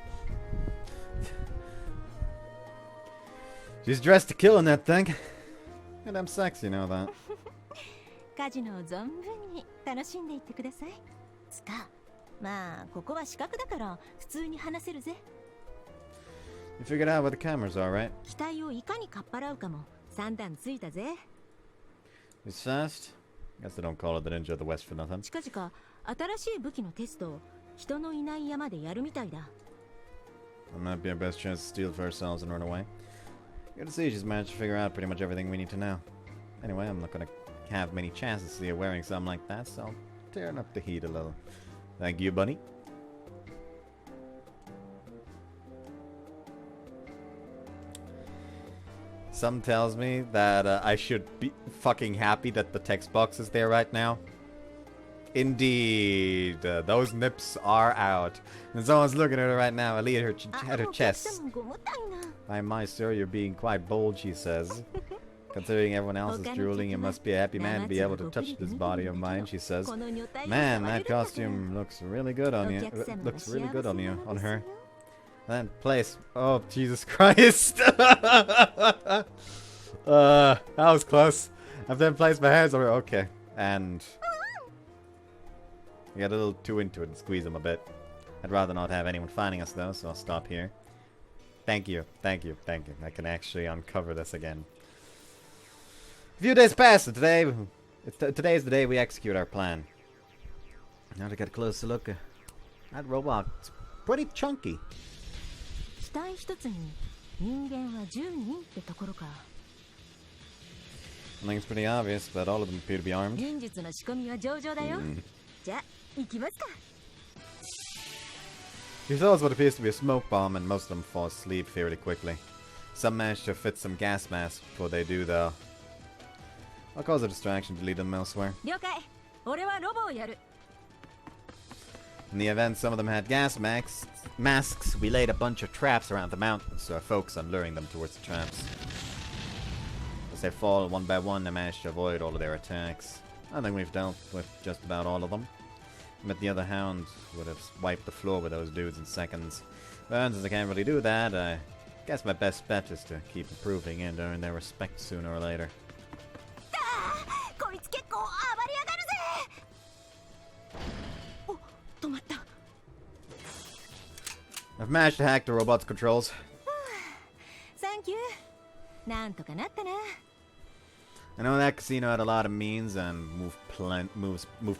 She's dressed to kill in that thing. And I'm sexy, you know that. カジノを存分に楽しんでいってください。つか、まあここは死角だから普通に話せるぜ。 You figured out what the cameras are, right? 機体をいかにかっぱらうかも3段ついたぜ。 It's fast. Guess they don't call it the Ninja of the West for nothing. 近々新しい武器のテストを人のいない山でやるみたいだ。 That might be our best chance to steal for ourselves and run away. Good to see she's managed to figure out pretty much everything we need to know. Anyway, I'm not gonna have many chances to see her wearing something like that, so I'll turn up the heat a little. Thank you, bunny. Some tells me that I should be fucking happy that the text box is there right now. Indeed, those nips are out. And someone's looking at her right now, at her chest. My sir, you're being quite bold, she says. Considering everyone else is drooling, you must be a happy man to be able to touch this body of mine, she says. Man, that costume looks really good on you. Looks really good on you, on her. Then place. Oh, Jesus Christ. That was close. I've then placed my hands over. Okay. And I got a little too into it and squeeze them a bit. I'd rather not have anyone finding us though, so I'll stop here. Thank you. Thank you. Thank you. I can actually uncover this again. A few days pass, and today is the day we execute our plan. Now to get a closer look. That robot's pretty chunky. 機体一つに人間は10人ってところか。 I think it's pretty obvious, but all of them appear to be armed. 忍術の仕込みは上々だよ。じゃあ行きますか。 She throws what appears to be a smoke bomb, and most of them fall asleep fairly quickly. Some manage to fit some gas masks before they do, though. I'll cause a distraction to lead them elsewhere. 了解。俺はロボをやる。 In the event some of them had gas masks, we laid a bunch of traps around the mountains, so I focus on luring them towards the traps. As they fall one by one, I manage to avoid all of their attacks. I think we've dealt with just about all of them. But the other hound would have wiped the floor with those dudes in seconds. But since I can't really do that, I guess my best bet is to keep improving and earn their respect sooner or later. こいつ結構暴れやがるぜ。お、止まった。 I've managed to hack the robot's controls. Thank you. なんとかなったな。 I know that casino had a lot of means and moved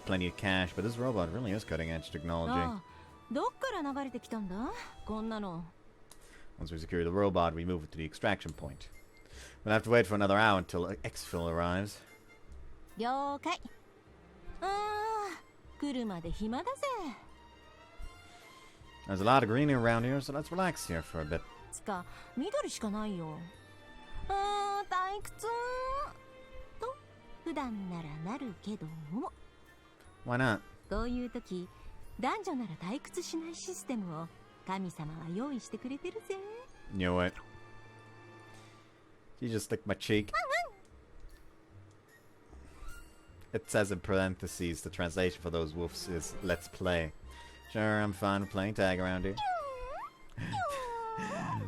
plenty of cash, but this robot really is cutting-edge technology. ああ、どっから流れてきたんだ？こんなの。 Once we secure the robot, we move it to the extraction point. We'll have to wait for another hour until exfil arrives. 了解。来るまで暇だぜ。 There's a lot of greenery around here, so let's relax here for a bit. つか、緑しかないよ。退屈と普段ならなるけども。 Why not? こういう時、男女なら退屈しないシステムを神様は用意してくれてるぜ。 You know what? You just licked my cheek. It says in parentheses, the translation for those woofs is "Let's play." Sure, I'm fine with playing tag around here.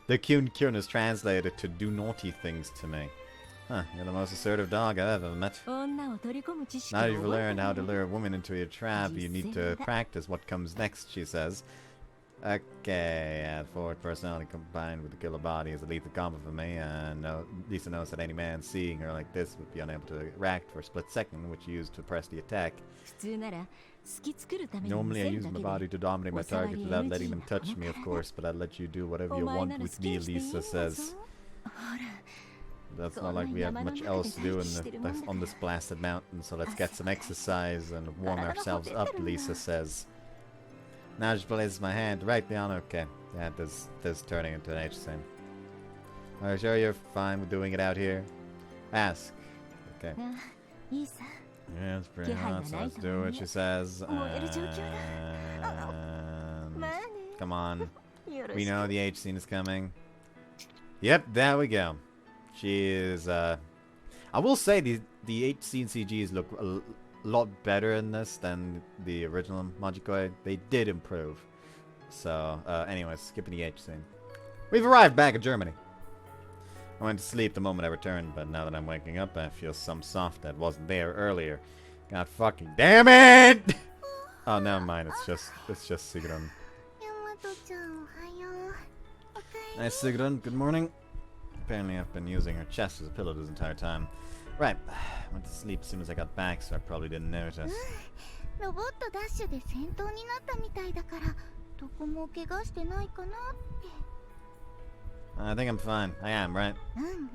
The Kyun is translated to "do naughty things to me." Huh, you're the most assertive dog I've ever met. 女を取り込む知識 Now を you've 覚え learned た how ね to lure a woman into your trap, you need to practice what comes next, she says. Okay, yeah, forward personality combined with the killer body is a lethal combo for me, and Lisa knows that any man seeing her like this would be unable to react for a split second, which you use to press the attack. 普通なら好き作るために Normally I 見せる use だ my け body で to dominate my target without letting them touch me, of course, but I'll let you do whatever you お前 want なら with 好き me, にしていいん Lisa だぞ says. ほら That's not like we have much else to do on this blasted mountain, so let's get some exercise and warm ourselves up, Lisa says. Now just places my hand directly on. Okay, yeah, this turning into an H scene. Are you sure you're fine with doing it out here? Ask. Okay. いいさ Yeah, it's pretty hot, so let's do it, she says. And come on. よろ We しく know the H scene is coming. Yep, there we go. She is, I will say the H scene CGs look a lot better in this than the original Majikoi. They did improve. So, anyways, skipping the H scene. We've arrived back in Germany. I went to sleep the moment I returned, but now that I'm waking up, I feel some soft that wasn't there earlier. God fucking damn it! Oh, never mind. It's just Sigrun. ヤマトちゃんおはよう。おかえり。 Nice, Sigrun. Good morning. Apparently, I've been using her chest as a pillow this entire time. Right. I went to sleep as soon as I got back, so I probably didn't notice. ロボットダッシュで戦闘になったみたいだから、どこも怪我してないかなって。 I think I'm fine. I am, right? うんうん。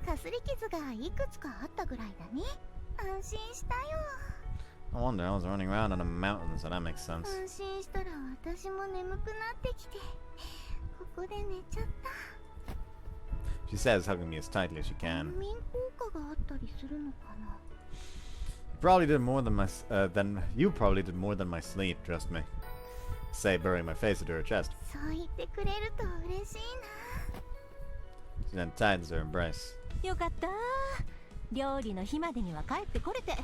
かすり傷がいくつかあったぐらいだね。安心したよ。 No wonder I was running around on a mountain, so that makes sense. 安心したら私も眠くなってきて、ここで寝ちゃった。 She says, hugging me as tightly as she can. 安眠効果があったりするのかな。 You probably did more than my sleep, trust me. Say, burying my face into her chest. そう言ってくれると嬉しいな。 She then tightens her embrace. よかった料理の日までには帰ってこれて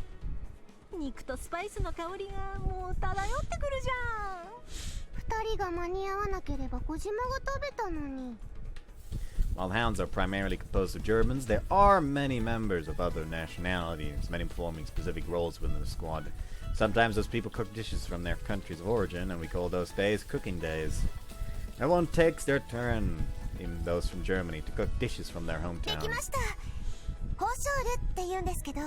肉とスパイスの香りがもう漂ってくるじゃん。二人が間に合わなければ小島が食べたのに。 While hounds are primarily composed of Germans, there are many members of other nationalities, many performing specific roles within the squad. Sometimes those people cook dishes from their countries of origin, and we call those days cooking days. Everyone takes their turn, even those from Germany, to cook dishes from their で hometown. きました。ホショールって言うんですけど、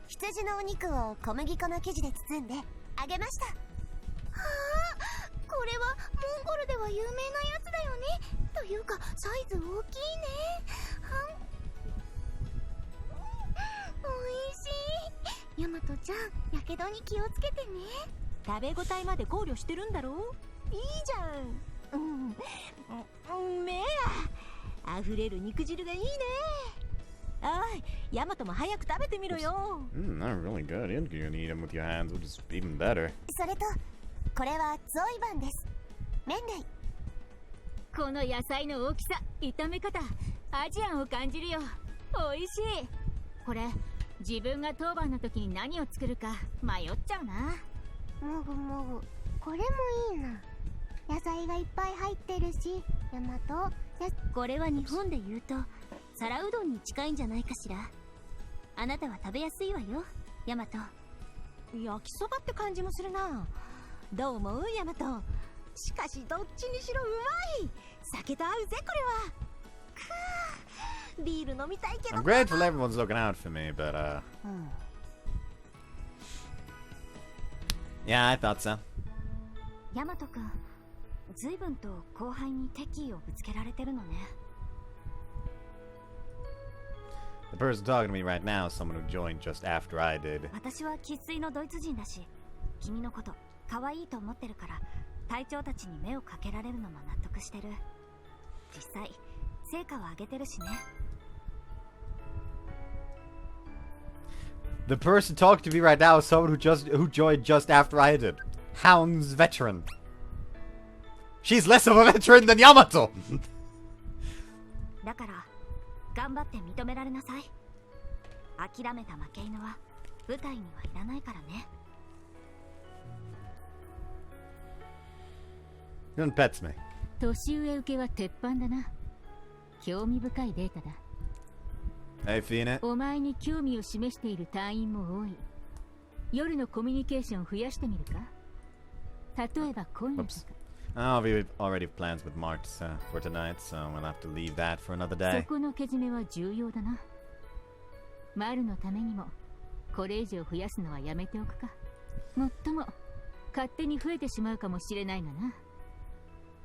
羊のお肉を小麦粉の生地で包んで揚げました。はあ、これはモンゴルでは有名なやつだよね。というかサイズ大きいね。おいしい。ヤマトちゃん、やけどに気をつけてね。食べ応えまで考慮してるんだろう。いいじゃん。うめえや。溢れる肉汁がいいね。おい、ヤマトも早く食べてみろよ。They're really good. You can eat them with your hands, which is even better. それとこれはゾイバンです。麺類。この野菜の大きさ、炒め方、アジアンを感じるよ。美味しい。これ自分が当番の時に何を作るか迷っちゃうな。もぐもぐ、これもいいな。野菜がいっぱい入ってるし、ヤマト。これは日本で言うと皿うどんに近いんじゃないかしら。あなたは食べやすいわよ、ヤマト。焼きそばって感じもするな。どう思う、ヤマト。しかしどっちにしろうまい。酒と合うぜこれは。くー、ビール飲みたいけど。 I'm grateful everyone's looking out for me, but yeah, I thought so. ヤマト君、随分と後輩に敵意をぶつけられてるのね。 The person talking to me right now is someone who joined just after I did. 私は生粋のドイツ人だし、君のこと可愛いと思ってるから隊長たちに目をかけられるのも納得してる。実際成果を上げてるしね。 The person talking to me right now is someone who joined just after I did. Hound's veteran. She's less of a veteran than Yamato. だから頑張って認められなさい。諦めた負け犬は舞台にはいらないからね。 Even pets me. 年上受けは鉄板だな。興味深いデータだ。Hey, Phoenix. お前に興味を示している隊員も多い。夜のコミュニケーションを増やしてみるか。例えば今夜とか。Oh, we already have plans with Mart for tonight, so we'll have to leave that for another そ day. このけじめは重要だな。マルのためにもこれ以上増やすのはやめておくか。もっとも勝手に増えてしまうかもしれないがな。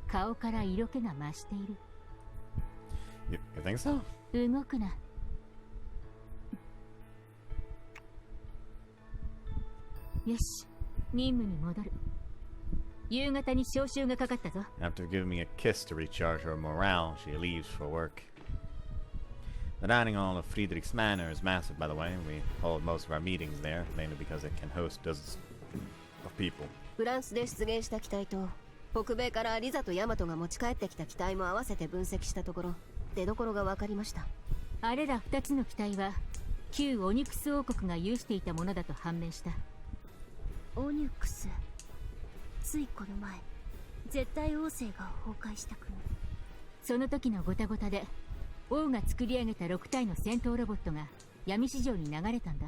顔から色気が増している。You think so? 動くな。よし、任務に戻る。夕方に招集がかかったぞ。After giving me a kiss to recharge her morale, she leaves for work. The dining hall of Friedrich's Manor is massive, by the way. We hold most of our meetings there, mainly because it can host dozens of people. フランスで出現した機体と北米からリザとヤマトが持ち帰ってきた機体も合わせて分析したところ、出どころが分かりました。あれら2つの機体は旧オニクス王国が有していたものだと判明した。オニュックス、ついこの前絶対王政が崩壊した国。その時のゴタゴタで王が作り上げた6体の戦闘ロボットが闇市場に流れたんだ。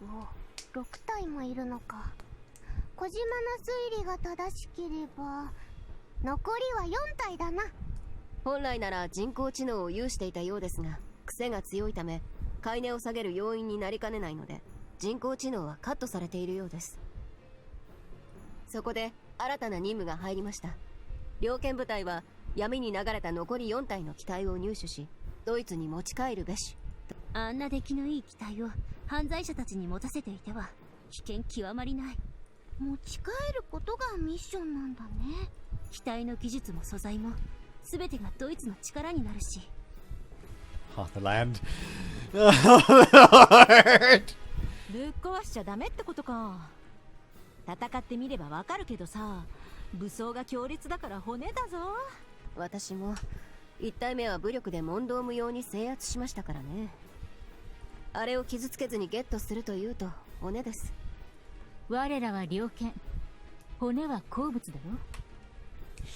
お、6体もいるのか。小島の推理が正しければ残りは4体だな。本来なら人工知能を有していたようですが、癖が強いため買い値を下げる要因になりかねないので、人工知能はカットされているようです。そこで新たな任務が入りました。猟犬部隊は闇に流れた残り4体の機体を入手し、ドイツに持ち帰るべし。あんな出来のいい機体を犯罪者たちに持たせていては危険極まりない。持ち帰ることがミッションなんだね。機体の技術も素材も全てがドイツの力になるし。Oh, the land. ぶっ壊しちゃダメってことか。戦ってみればわかるけどさ、武装が強烈だから骨だぞ。私も1体目は武力で問答無用に制圧しましたからね。あれを傷つけずにゲットするというと骨です。我らは猟犬、骨は好物だ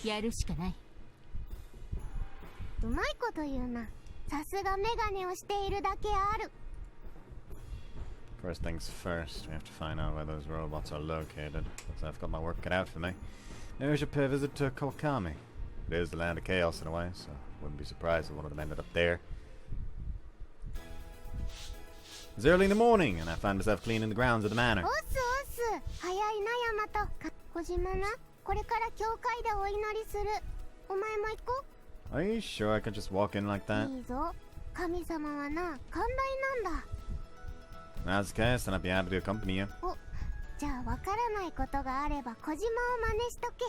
ろ。やるしかない。うまいこと言うな。さすがメガネをしているだけある。First things first, we have to find out where those robots are located. So I've got my work cut out for me. Maybe we should pay a visit to Kokami. It is the land of chaos in a way, so I wouldn't be surprised if one of them ended up there. It's early in the morning, and I find myself cleaning the grounds of the manor. オスオス、早いなヤマト。小島な、これから教会でお祈りする。お前も行こう。 Are you sure I could just walk in like that? いいぞ。神様はな、寛大なんだ。If that's the case, then I'd be happy to accompany you. お、じゃあわからないことがあれば小島を真似しとけ。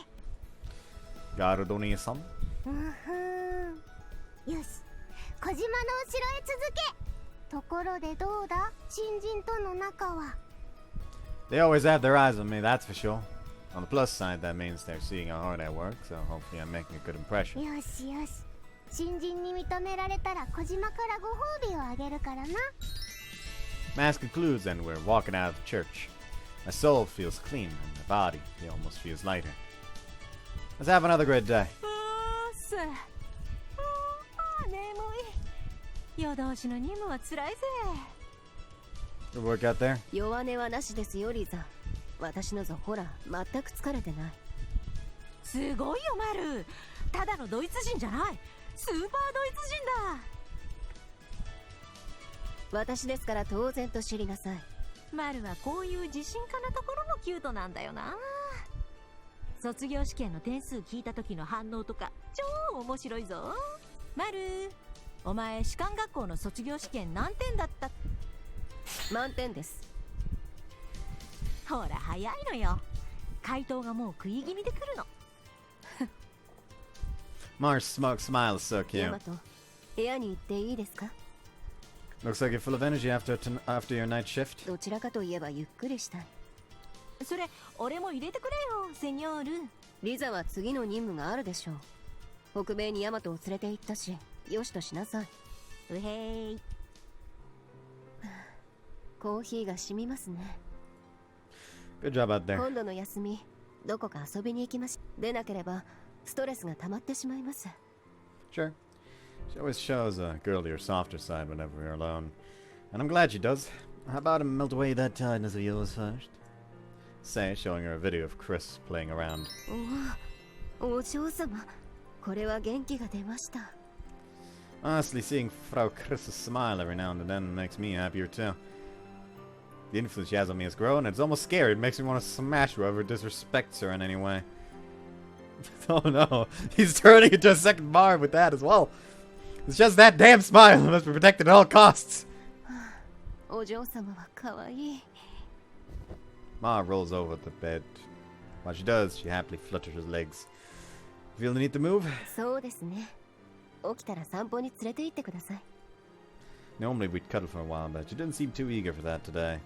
Gardoni-san? うんふん。よし、小島の後ろへ続け。ところでどうだ、新人との仲は。 They always have their eyes on me, that's for sure. On the plus side, that means they're seeing how hard I work, so hopefully I'm making a good impression. よしよし、新人に認められたら小島からご褒美をあげるからな。 Mass concludes, and we're walking out of the church. My soul feels clean, and my body almost feels lighter. Let's have another great day. 眠い。夜通しの任務は辛いぜ。 Good work out there. 弱音はなしですよリザ。私のぞほら全く疲れてない。すごいよマル。ただのドイツ人じゃない。スーパードイツ人だ。私ですから当然と知りなさい。マルはこういう自信家なところもキュートなんだよな。卒業試験の点数聞いた時の反応とか超面白いぞ。マル、お前士官学校の卒業試験何点だった？満点です。ほら早いのよ。回答がもう食い気味でくるの。Mar's smile is so ヤ cute. マト、部屋に行っていいですか？ Looks like you're full of energy after your night shift. どちらかといえばゆっくりしたい。それ俺も入れてくれよセニョール。リザは次の任務があるでしょう。北米にヤマトを連れて行ったし、よしとしなさい。うへーい。コーヒーが染みますね。 Good job out there. 今度の休みどこか遊びに行きまし。でなければストレスが溜まってしまいます。 Sure. She always shows a girlier, softer side whenever we're alone. And I'm glad she does. How about him melt away that tiredness of yours first? Say, showing her a video of Chris playing around. お嬢様、これは元気が出ました。 Honestly, seeing Frau Chris smile every now and then makes me happier too. The influence she has on me has grown, and it's almost scary. It makes me want to smash whoever disrespects her in any way. Oh no, he's turning into a second Barb with that as well. It's just that damn smile must be protected at all costs. お嬢様は可愛い。 Ma rolls over the bed. While she does, she happily flutters her legs. Feel the need to move? そうですね。起きたら散歩に連れて行ってください。 Normally we'd cuddle for a while, but she didn't seem too eager for that today.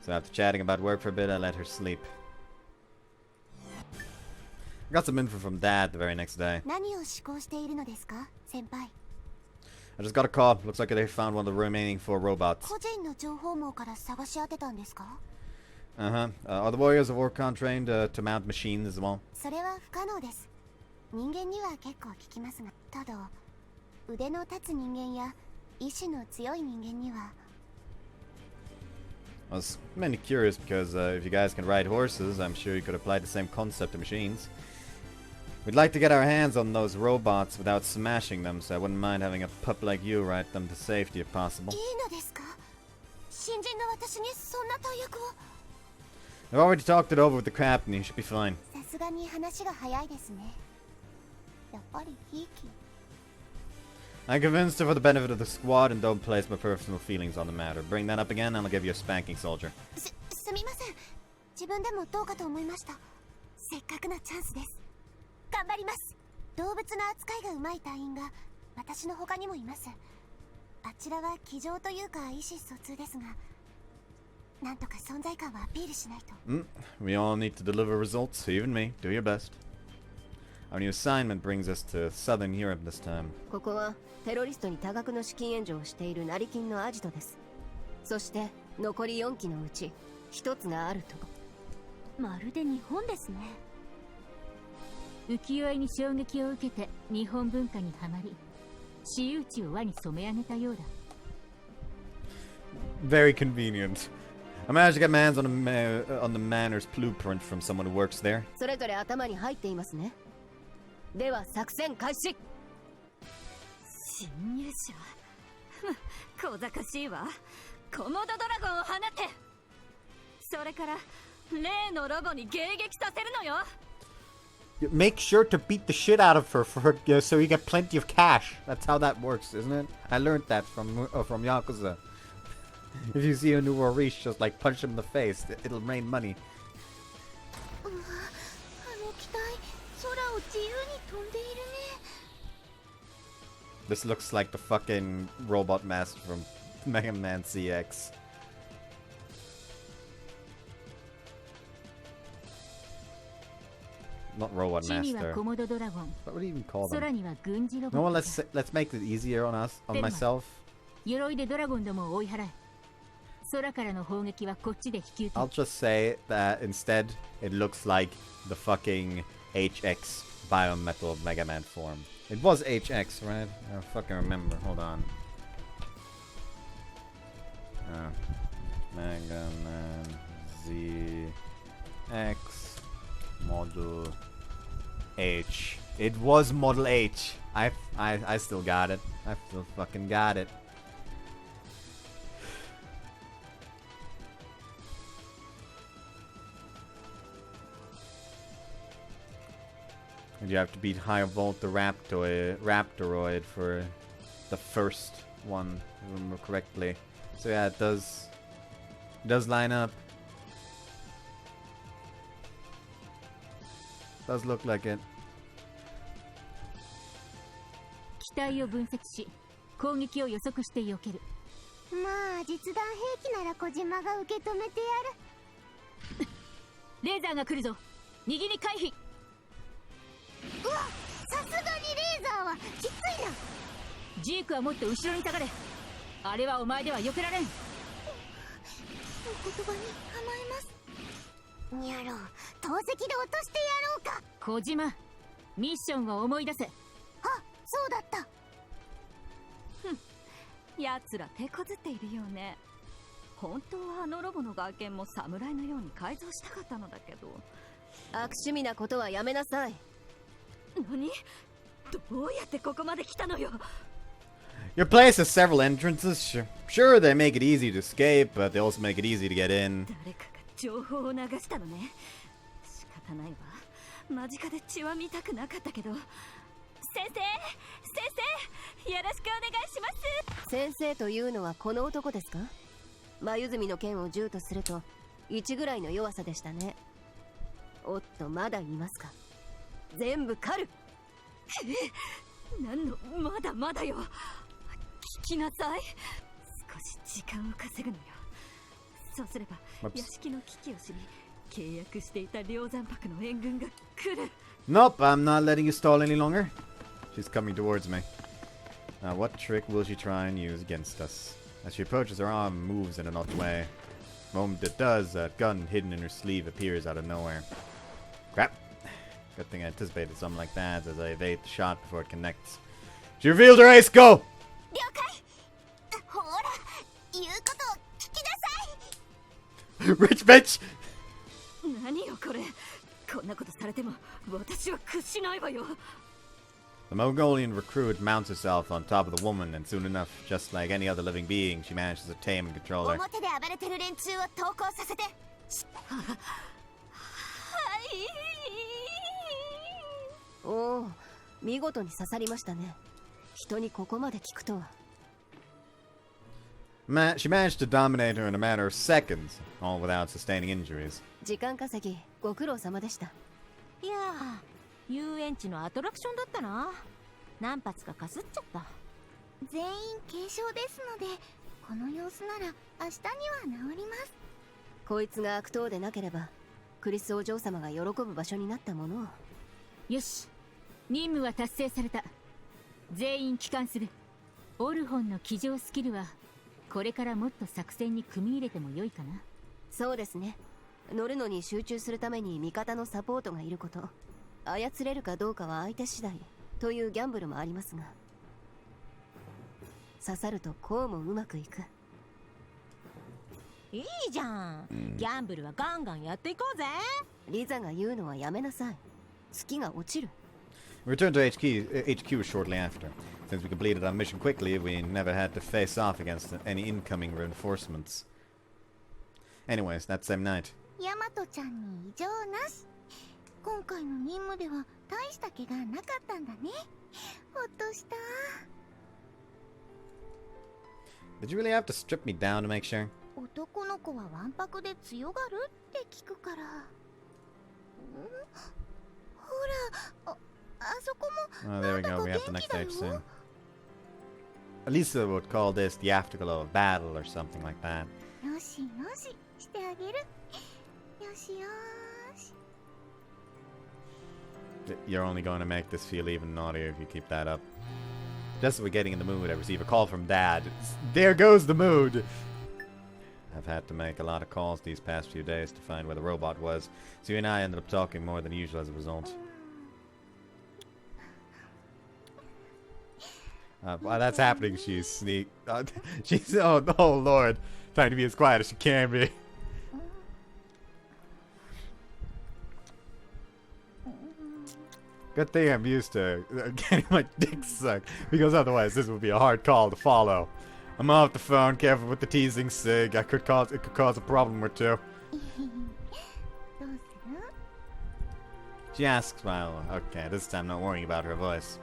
So after chatting about work for a bit, I let her sleep. I got some info from Dad the very next day. 何を試行しているのですか、先輩。 I just got a call. Looks like they found one of the remaining 4 robots. 個人の情報網から探し当てたんですか。 Are the warriors of Orcon trained to mount machines as well? それは不可能です。人間には結構効きますが、ただ腕の立つ人間や意志の強い人間には。 I was mainly curious because if you guys can ride horses, I'm sure you could apply the same concept to machines. We'd like to get our hands on those robots without smashing them, so I wouldn't mind having a pup like you ride them to safety if possible. いいのですか。新人の私にそんな大役を。 I've already talked it over with the captain. He should be fine. さすがに話が早いですね。やっぱりひいき。 I convinced her for the benefit of the squad and don't place my personal feelings on the matter. Bring that up again and I'll give you a spanking, soldier. すみません。自分でもどうかと思いました。せっかくのチャンスです。頑張ります。動物の扱いがうまい隊員が私の他にもいます。あちらは気丈というか意思疎通ですが、なんとか存在感をアピールしないと。We all need to deliver results, even me. Do your best. Our new assignment brings us to southern Europe this time. ここはテロリストに多額の資金援助をしている成金のアジトです。そして残り4機のうち1つがあると。まるで日本ですね。浮世絵に衝撃を受けて日本文化にはまり、私有地を輪に染め上げたようだ。Very convenient. I managed to get my hands on the manor's blueprint from someone who works there. それぞれ頭に入っていますね。では作戦開始。侵入者。小賢しいわ。コモドドラゴンを放て。それから例のロボに迎撃させるのよ。Make sure to beat the shit out of her so you get plenty of cash. That's how that works, isn't it? I learned that from Yakuza. If you see a new Orish, just like punch him in the face. It'll rain money. あの機体、空を自由に飛んでいるね。 This looks like the fucking robot master from Mega Man CX. Not robot master. What would you even call them? No, let's make it easier on us, on myself. I'll just say that instead it looks like the fucking HX biometal Mega Man form. It was HX, right? I don't fucking remember. Hold on. Mega Man ZX Model H. It was Model H. I still got it. I still fucking got it. And you have to beat High Volt the Raptoroid for the first one, if I remember correctly. So yeah, it does line up. Does look like it. 機体を分析し、攻撃を予測して避ける。まあ実弾兵器なら小島が受け止めてやる。レーザーが来るぞ。右に回避。うわ、さすがにレーザーはきついな。ジークはもっと後ろに下がれ。あれはお前では避けられん。お言葉に甘えます。にゃろう、投石で落としてやろうか。小島、ミッションを思い出せ。あ、そうだった。奴ら手こずっているよね。本当はあのロボの外見も侍のように改造したかったのだけど。悪趣味なことはやめなさい。何？どうやってここまで来たのよ。 Your place has several entrances. Sure, they make it easy to escape, but they also make it easy to get in. 誰かが情報を流したのね。仕方ないわ。間近で血は見たくなかったけど。先生、よろしくお願いします。先生というのはこの男ですか？眉墨の剣を10とすると1ぐらいの弱さでしたね。おっと、まだいますか？全部狩る。何のまだまだよ。聞きなさい。少し時間を稼ぐのよ。そうすれば屋敷の危機を知り、契約していた梁山泊の援軍が来る。 Nope, I'm not letting you stall any longer. She's coming towards me. Now, what trick will she try and use against us? As she approaches, her arm moves in an odd way. The moment it does, a gun hidden in her sleeve appears out of nowhere. Crap. Good thing I anticipated something like that as I evade the shot before it connects. She revealed her ace. Go! 了解。ほら、言うことを聞きなさい。 Rich bitch! 何よこれ。こんなことされても私は屈しないわよ。 The Mongolian recruit mounts herself on top of the woman, and soon enough, just like any other living being, she manages to tame and control her. 表で暴れてる連中を投降させて。はい。おお、見事に刺さりましたね。人にここまで効くとは。She managed to dominate her in a matter of seconds, all without sustaining injuries. 時間稼ぎご苦労様でした。いやー、遊園地のアトラクションだったな。何発かかすっちゃった。全員軽傷ですので、この様子なら明日には治ります。こいつが悪党でなければクリスお嬢様が喜ぶ場所になったものを。よし、任務は達成された。全員帰還する。オルホンの騎乗スキルはこれからもっと作戦に組み入れても良いかな。そうですね。乗るのに集中するために味方のサポートがいること、操れるかどうかは相手次第というギャンブルもありますが、刺さるとこうもうまくいく。いいじゃん。ギャンブルはガンガンやっていこうぜ。リザが言うのはやめなさい。月が落ちる。We returned to HQ shortly after. Since we completed our mission quickly, we never had to face off against any incoming reinforcements. Anyways, that same night. ヤマトちゃんに異常なし。今回の任務では大した怪我なかったんだね。ほっとした。 Did you really have to strip me down to make sure? 男の子はわんぱくで強がるって聞くから。ほら、あそこも。 Oh, there we go. We have the next stage soon. Lisa would call this the afterglow of battle or something like that. よしよししてあげる。よしよし。 You're only going to make this feel even naughtier if you keep that up. Just as we're getting in the mood, I receive a call from Dad. There goes the mood! I've had to make a lot of calls these past few days to find where the robot was, so you and I ended up talking more than usual as a result. While that's happening, she's she's, oh Lord, trying to be as quiet as she can be. Good thing I'm used to getting my dick sucked, because otherwise this would be a hard call to follow. I'm off the phone, careful with the teasing sig. It could cause a problem or two. She asks, well, okay, this time not worrying about her voice.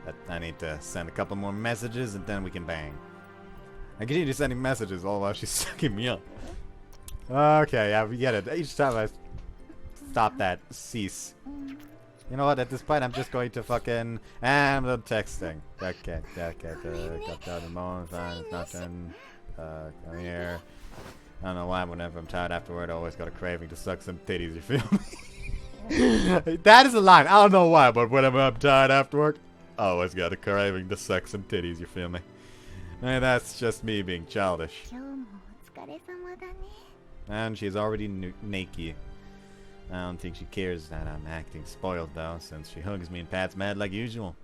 But I need to send a couple more messages and then we can bang. I continue sending messages all while she's sucking me up. Okay, yeah, we get it. Each time I stop that, cease. You know what, at this point I'm just going to fucking... I'm done texting. Okay, got down the moment, fine, nothing. Come here. I don't know why, whenever I'm tired afterward, I always got a craving to suck some titties, you feel me? That is a line, I don't know why, but whenever I'm tired afterward, I always got a craving to suck some titties, you feel me? And that's just me being childish. 今日もお疲れ様だね。 And she's already naked. I don't think she cares that I'm acting spoiled though, since she hugs me and pats my head like usual.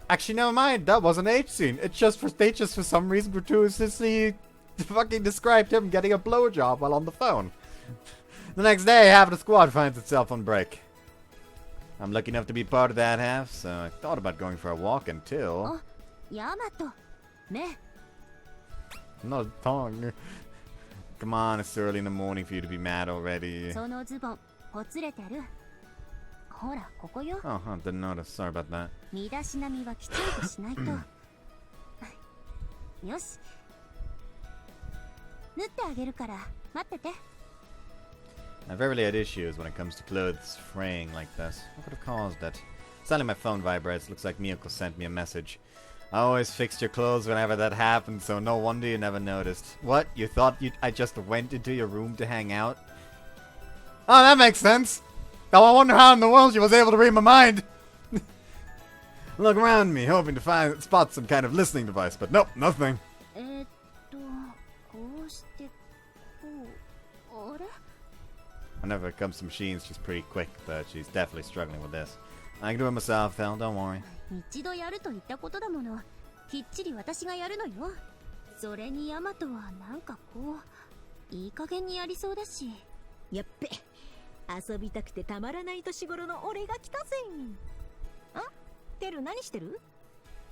Actually, never mind. That was an H scene. They just for some reason gratuitously fucking described him getting a blowjob while on the phone. The next day, half of the squad finds itself on break. I'm lucky enough to be part of that half, so I thought about going for a walk until... Oh, Yamato. Ne. Not a tongue. Come on, it's early in the morning for you to be mad already. そのズボン、ほつれてある。ほら、ここよ。 Oh, didn't notice. Sorry about that. 身だしなみはきちんとしないと。よし。縫ってあげるから、待ってて。I've rarely had issues when it comes to clothes fraying like this. What could have caused it? Suddenly my phone vibrates. Looks like Miyako sent me a message. I always fixed your clothes whenever that happened, so no wonder you never noticed. What? You thought I just went into your room to hang out? Oh, that makes sense. Now I wonder how in the world she was able to read my mind. Look around me, hoping to spot some kind of listening device, but nope, nothing. こうしてこう、あれ? Whenever it comes to machines, she's pretty quick, but she's definitely struggling with this. I can do it myself, Phil, don't worry. 一度やると言ったことだもの。きっちり私がやるのよ。それにヤマトはなんかこう、いい加減にやりそうだし。やっべ。遊びたくてたまらない年頃の俺が来たぜ。あ？テル何してる？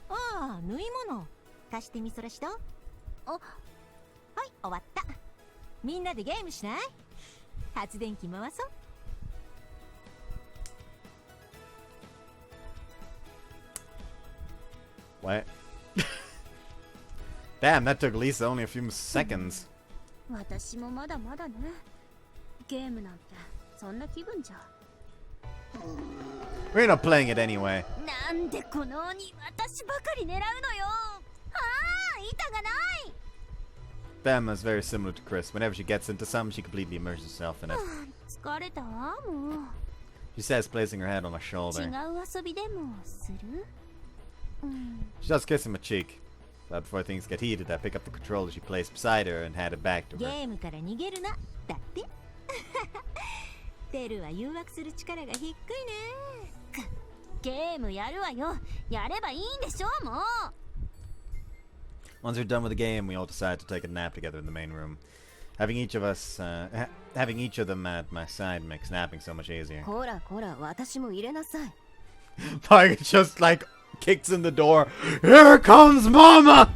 ああ、縫い物。貸してみそらした？あ、はい、終わった。みんなでゲームしない？発電機回そう。What? Damn, that took Lisa only a few seconds. 私もまだまだね。ゲームなんてそんな気分じゃ。We're not playing it anyway. なんでこの鬼私ばかり狙うのよ。ああ、板がない。Them is very similar to Chris. Whenever she gets into something, she completely immerses herself in it. 疲れたわもう。She says, placing her head on my 違 shoulder. う遊びでもする？ She does kiss him a cheek. But before things get heated, I pick up the controller she placed beside her and hand it back to ゲ her. ームから逃げるな。だって。テルは誘惑する力が低いね。ゲームやるわよ。やればいいんでしょもう。Once we're done with the game, we all decide to take a nap together in the main room. Having each of them at my side makes napping so much easier. こらこら、私も入れなさい。Like, just like kicks in the door. Here comes Mama!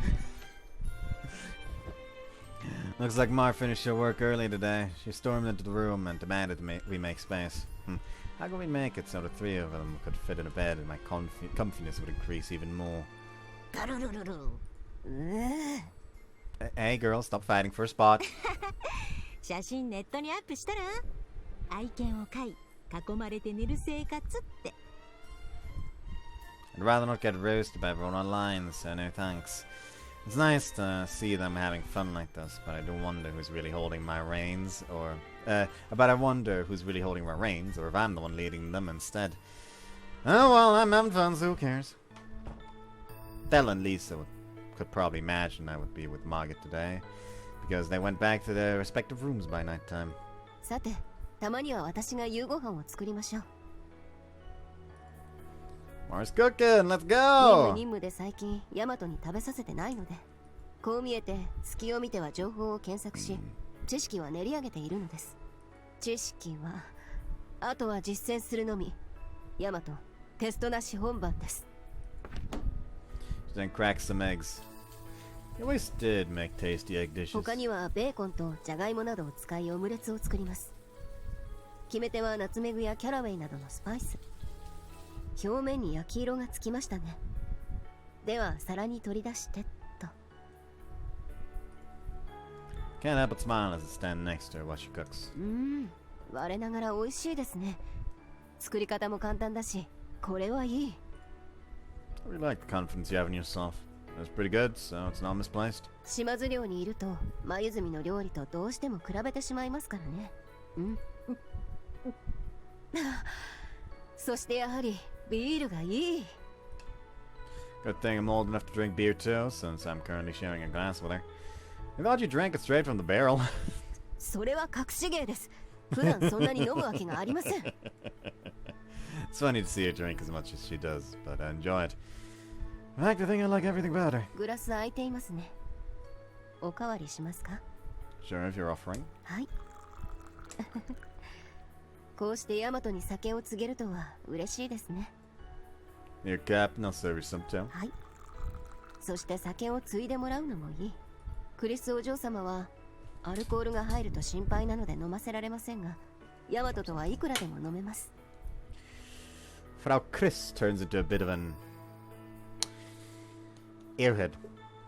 Looks like Mar finished her work early today. She stormed into the room and demanded we make space. How can we make it so the three of them could fit in a bed and my comfiness would increase even more? Hey girl, stop fighting for a spot. 写真ネットにアップしたら愛犬を飼い囲まれて寝る生活って。 I'd rather not get roasted by everyone online, so no thanks. It's nice to see them having fun like this, but I do wonder who's really holding my reins, or... I wonder who's really holding my reins, or if I'm the one leading them instead. Oh well, I'm having fun, so who cares? Bella and Lisa could probably imagine I would be with Margaret today, because they went back to their respective rooms by night time. さて、たまには私が夕ご飯を作りましょう。 Mars cooking, let's go! 任務で最近ヤマトに食べさせてないので、こう見えて隙を見ては情報を検索し、知識は練り上げているのです。知識はあとは実践するのみ。ヤマト、テストなし本番です。 Then crack some eggs. You always did make tasty egg dishes. 他にはベーコンとジャガイモなどを使いオムレツを作ります。決め手はナツメグやキャラウェイなどのスパイス。表面に焼き色がつきましたね。では皿に取り出してと。 Can't help but smile as I stand next to her while she cooks. 我ながら美味しいですね。作り方も簡単だし、これはいい。 I really like the confidence you have in yourself. It's pretty good, so it's not misplaced. 島津寮にいると、眉澄の料理とどうしても比べてしまいますからね。そしてやはりビールがいい。 Good thing I'm old enough to drink beer too, since I'm currently sharing a glass with her. I thought you drank it straight from the barrel. それは隠し芸です。普段そんなに飲むわけがありません。 It's funny to see her drink as much as she does, but I enjoy it. In fact, I think I like everything better. グラス空いていますね。おかわりしますか？ Sure, if you're offering. はい。こうしてヤマトに酒を告げるとは嬉しいですね。Your captain, I'll serve you some too. はい。そして酒を継いでもらうのもいい。クリスお嬢様はアルコールが入ると心配なので飲ませられませんが、ヤマトとはいくらでも飲めます。Frau Chris turns into a bit of an airhead,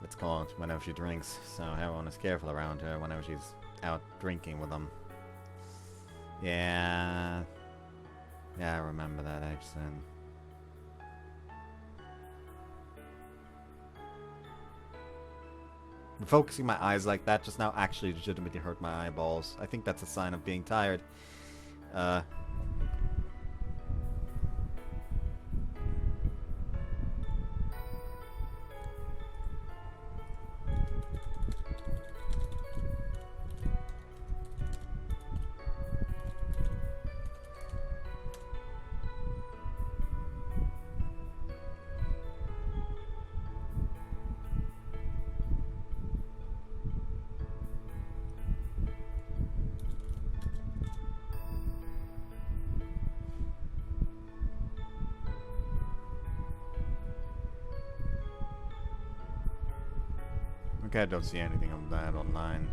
let's call it, whenever she drinks. So everyone is careful around her whenever she's out drinking with them. Yeah, I remember that accent. Focusing my eyes like that just now actually legitimately hurt my eyeballs. I think that's a sign of being tired. Okay, I don't see anything of that online.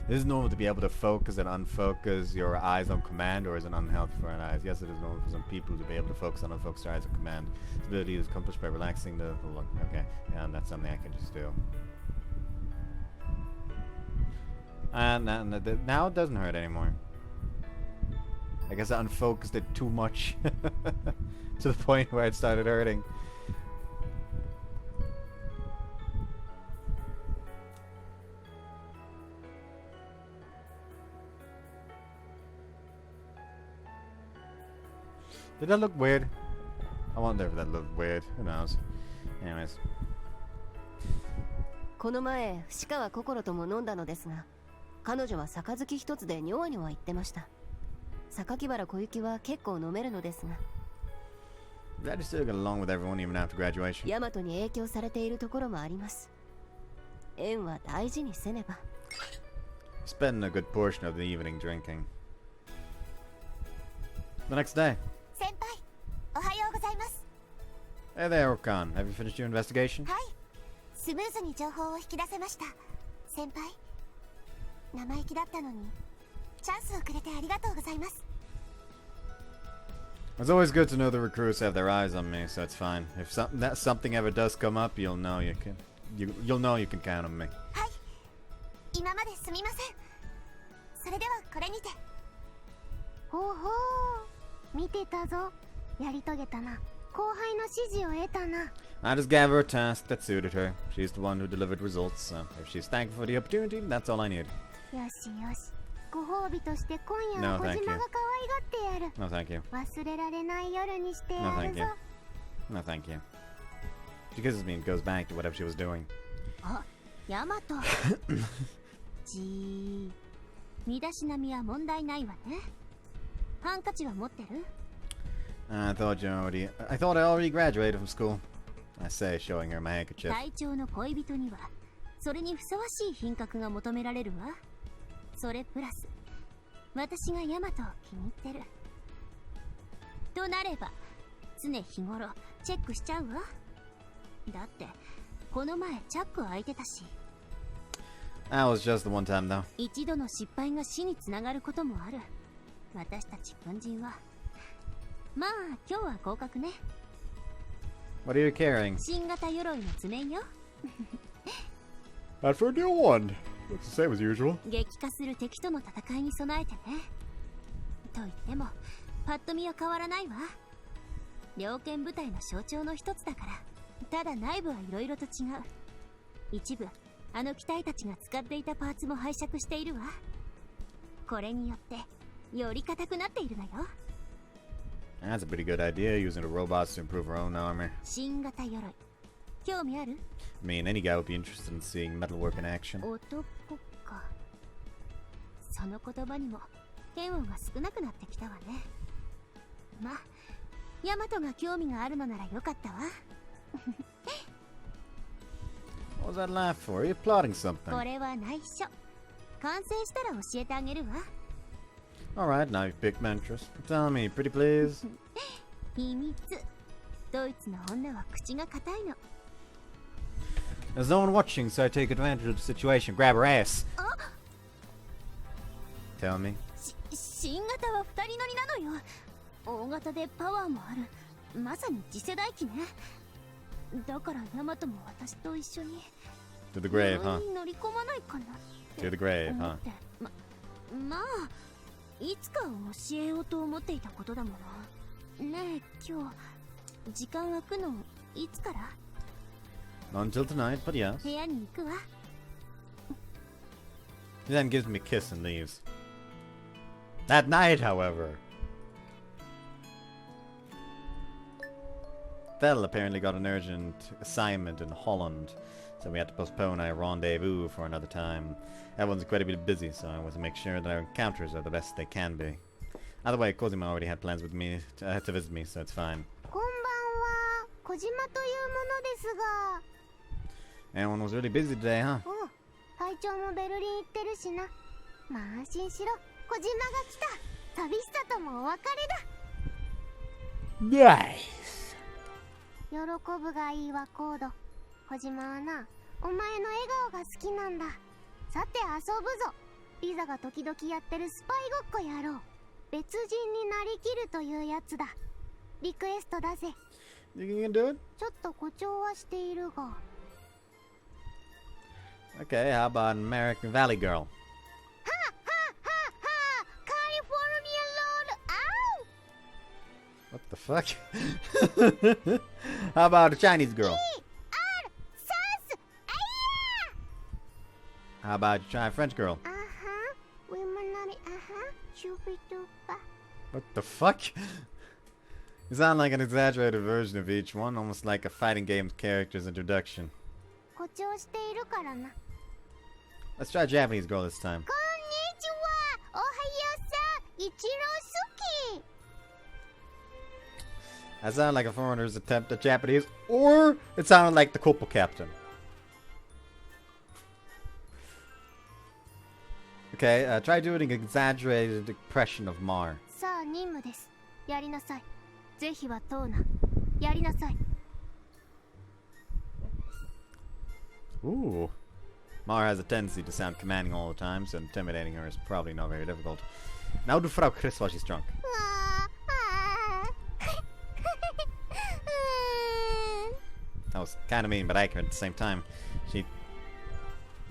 It is normal to be able to focus and unfocus your eyes on command, or is it unhealthy for an eyes? Yes, it is normal for some people to be able to focus and unfocus their eyes on command. This ability is accomplished by relaxing the look. Okay, yeah, and that's something I can just do. And now it doesn't hurt anymore. I guess I unfocused it too much to the point where it started hurting. Did that look weird? I wonder if that looked weird. Who knows? Anyways. この前、伏川心とも飲んだのですが、彼女は杯一つでニョワニョワ言ってました。榊原小雪は結構飲めるのですが。Glad you still get along with everyone even after graduation. ヤマトに影響されているところもあります。縁は大事にせねば。Spend a good portion of the evening drinking. The next day. 先輩、おはようございます。 Hey there, Ryouken. Have you finished your investigation? はい、スムーズに情報を引き出せました。先輩、生意気だったのにチャンスをくれてありがとうございます。 It's always good to know the recruits have their eyes on me, so it's fine. If something ever does come up, you'll know you can count on me. はい、今まですみません。それではこれにて。ほうほう、見てたぞ。やり遂げたな。後輩の指示を得たな。 I just gave her a task that suited her. She's the one who delivered results, so if she's thankful for the opportunity, that's all I need. よしよし。ご褒美として今夜は No, 小島 thank が you. 可愛がってやる。 No, thank you. 忘れられない夜にしてや No, る thank ぞ。 you. No, thank you. She kisses me and goes back to whatever she was doing. あ、ヤマト。じー。身だしなみは問題ないわね。ハンカチは持ってる？ I thought I already graduated from school. I say, showing her my handkerchief. 隊長の恋人にはそれにふさわしい品格が求められるわ。それプラス私がヤマトを気に入ってるとなれば常日頃チェックしちゃうわ。だってこの前チャック開いてたし。 That was just the one time though. 一度の失敗が死につながることもある。私たち軍人はまあ今日は合格ね。 What are you carrying? 新型鎧の爪よ。 Not for a new one. It's the same as usual. 激化する敵との戦いに備えてね。と言ってもパッと見は変わらないわ。猟犬部隊の象徴の一つだから。ただ内部はいろいろと違う。一部あの機体たちが使っていたパーツも拝借しているわ。これによってより硬くなっているのよ。 That's a pretty good idea, using the robots to improve her own armor. 新型鎧興味ある？ I mean, any guy would be interested in seeing metalwork in action. 男か。その言葉にも嫌悪が少なくなってきたわね。まあヤマトが興味があるのならよかったわ。What was that laugh for? Are you plotting something? これは内緒。完成したら教えてあげるわ。Alright, now you pick Mantress. Tell me, pretty please. 秘密。ドイツの女は口が硬いの。 There's no one watching, so I take advantage of the situation. Grab her ass. Tell me. 新型は2人乗りなのよ。大型でパワーもある。まさに次世代機ね。だからヤマトも私と一緒に To the grave, huh? 乗り込まないかな。 To the grave, huh? まあいつか教えようと思っていたことだもの。ねえ今日時間空くのいつから？ Not until tonight, but yes. 部屋に行くわ。 He then gives me a kiss and leaves. That night, however, Fell apparently got an urgent assignment in Holland, so we had to postpone our rendezvous for another time. Everyone's incredibly busy, so I want to make sure that our encounters are the best they can be. Either way, Cosima already had plans with me to visit me, so it's fine. こんばんは。小島というものですが。 Everyone was really busy today, huh? 隊長もベルリン行ってるしな。まあ安心しろ。小島が来た。寂しさともお別れだ。 Nice. 喜ぶがいいわコード。小島はな、お前の笑顔が好きなんだ。さて遊ぶぞ。リザが時々やってるスパイごっこやろう。別人になりきるというやつだ。リクエストだぜ。 You can do it? ちょっと誇張はしているが。 Okay, how about American Valley Girl? はははカリフォルニアロール。 What the fuck? How about a Chinese girl? How about a French girl? What the fuck? You sound like an exaggerated version of each one, almost like a fighting game's character's introduction. 誇張しているからな。 Let's try Japanese girl this time. こんにちは。おはようさん。一郎好き。 That sounded like a foreigner's attempt at Japanese, or it sounded like the Corporal Captain. Okay, try doing an exaggerated impression of Mar. さあ任務です。やりなさい。是非は問うな。やりなさい。 Ooh. Mar has a tendency to sound commanding all the time, so intimidating her is probably not very difficult. Now do Frau Chris while she's drunk. That was kind of mean, but accurate at the same time. She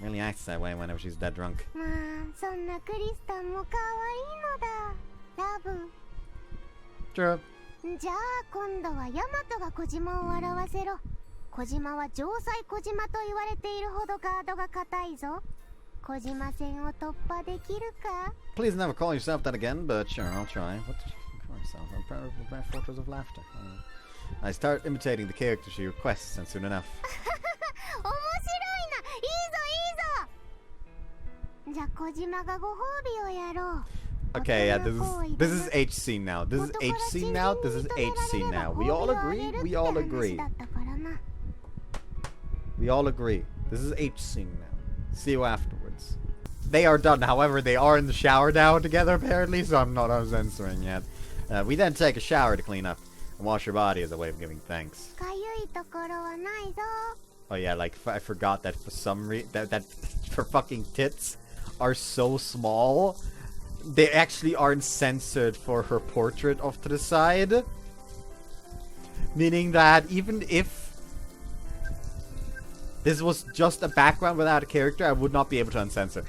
really acts that way whenever she's dead drunk. まあそんなクリスタンも可愛いのだ。ラブ。 True. じゃあ今度はヤマトが小島を笑わせろ。小島は城塞小島と言われているほどガードが硬いぞ。小島戦を突破できるか？ Please never call yourself that again, but sure, I'll try. What did you call yourself? I'm proud of my fortress of laughter. I start imitating the character she requests, and soon enough. 面白いな。いいぞいいぞ。じゃあ小島がご褒美をやろう。 Okay, yeah, this is HC now. This is HC now. This is HC now. We all agree. We all agree. We all agree. This is HC now. See you afterwards. They are done. However, they are in the shower now together apparently, so I'm not censoring yet. We then take a shower to clean up and wash your body as a way of giving thanks. かゆいところはないぞ。 Oh yeah, like I forgot that for some reason that her fucking tits are so small. They actually aren't censored for her portrait off to the side. Meaning that even if this was just a background without a character, I would not be able to uncensor.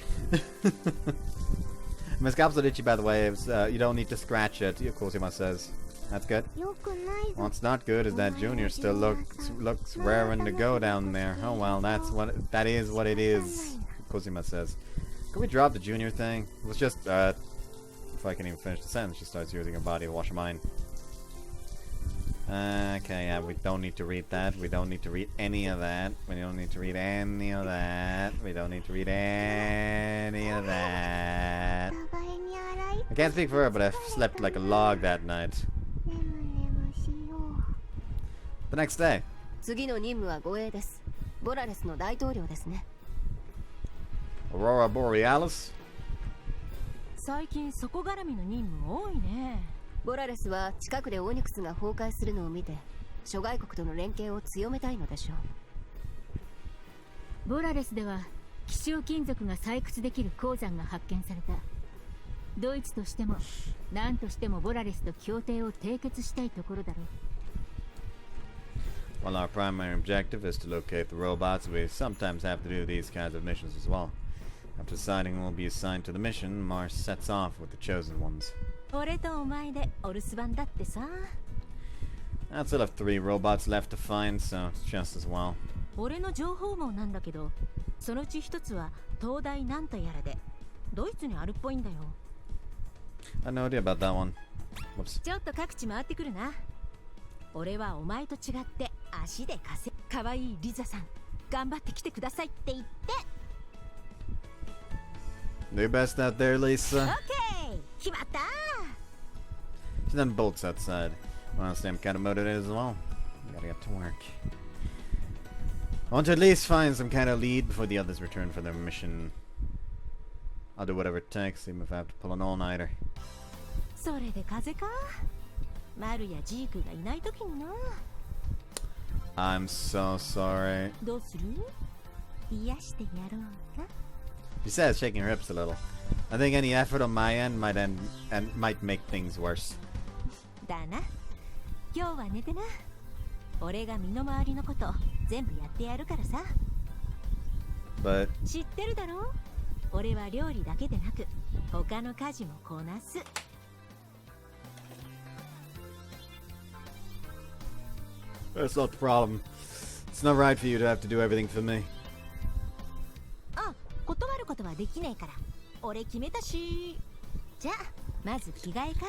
My scalp's not itchy, by the way. You don't need to scratch it, Cosima says. That's good. What's not good is that Junior still looks raring to go down there. Oh well, that is what it is, Cosima says. Can we drop the Junior thing? It was just, if I can even finish the sentence, she starts using her body to wash her mind. Okay, yeah, we don't need to read that. We don't need to read any of that. We don't need to read any of that. We don't need to read any of that. I can't speak for her, but I slept like a log that night. The next day. 次の任務は護衛です。ボラレスの大統領ですね。 Aurora Borealis? 最近そこ絡みの任務多いね。ボラレスは近くでオニクスが崩壊するのを見て諸外国との連携を強めたいのでしょう。ボラレスでは希少金属が採掘できる鉱山が発見された。ドイツとしても何としてもボラレスと協定を締結したいところだろう。While our primary objective is to locate the robots, we sometimes have to do these kinds of missions as well. After deciding who will be assigned to the mission, Mars sets off with the chosen ones. 俺とお前でお留守番だってさ。I still have 3 robots left to find, so it's just as well. 俺の情報網なんだけど、そのうち一つは東大なんとやらで、ドイツにあるっぽいんだよ。I had no idea about that one. Whoops. ちょっと各地回ってくるな。俺はお前と違って足で稼ぐ。かわいいリザさん、頑張ってきてくださいって言って。Do your best out there, Lisa. Okay, 決まった。She then bolts outside. Honestly, I'm kind of motivated as well. Gotta get to work. I want to at least find some kind of lead before the others return for their mission. I'll do whatever it takes, even if I have to pull an all-nighter. それで風か。マルやジークがいないときにな。I'm so sorry. どうする？癒してやろうか。She says, shaking her hips a little. I think any effort on my end might make things worse. だな。今日は寝てな。俺が身の回りのこと全部やってやるからさ。But 知ってるだろ？俺は料理だけでなく他の家事もこなす。that's not the problem. It's not right for you to have to do everything for me. あ、断ることはできないから。俺決めたし。じゃあ、まず着替えか。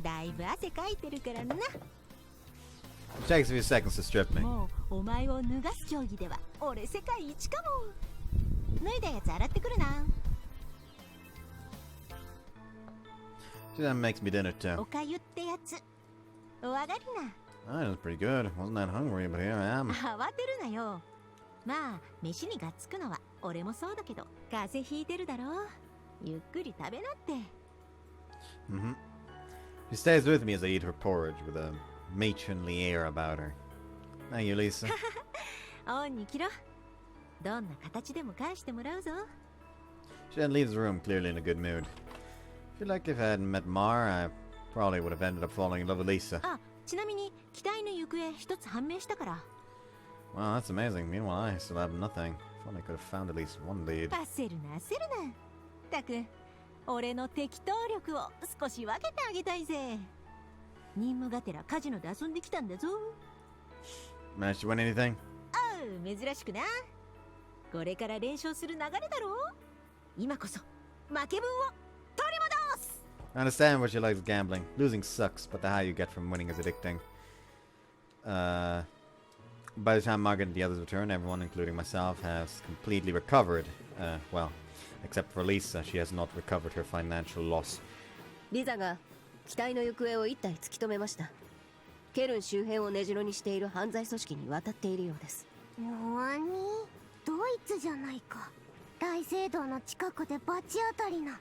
だいぶ汗かいてるからな。It takes a few seconds to strip me. もうお前を脱がす競技では俺世界一かも。脱いだやつ洗ってくるな。She then makes me dinner お too. かゆってやつ。お上がりな。That was pretty good. Wasn't that hungry, but here I am. 慌てるなよ。まあ飯にがっつくのは俺もそうだけど、風邪ひいてるだろ。ゆっくり食べなって。Mm-hmm. She stays with me as I eat her porridge with a matronly air about her. Thank you, Lisa. オンに切ろ。どんな形でも返してもらうぞ。 She then leaves the room, clearly in a good mood. I feel like if I hadn't met Mar, I probably would have ended up falling in love with Lisa. あ、ちなみに機体の行方一つ判明したから。Wow, that's amazing. Meanwhile, I still have nothing. If only I could have found at least one lead. 焦るな焦るな。たく、俺の適当力を少し分けてあげたいぜ。任務がてらカジノで遊んできたんだぞ。Managed to win anything? あう、珍しくな。これから連勝する流れだろ。今こそ負け分を取り戻す。 I understand what she likes gambling. Losing sucks, but the high you get from winning is addicting. By the time Margaret and the others return, everyone, including myself, has completely recovered. Well, except for Lisa, she has not recovered her financial loss. リザが機体の行方を一体突き止めました。ケルン周辺を根城にしている犯罪組織に渡っているようです。なに、ドイツじゃないか。大聖堂の近くで罰当たりな。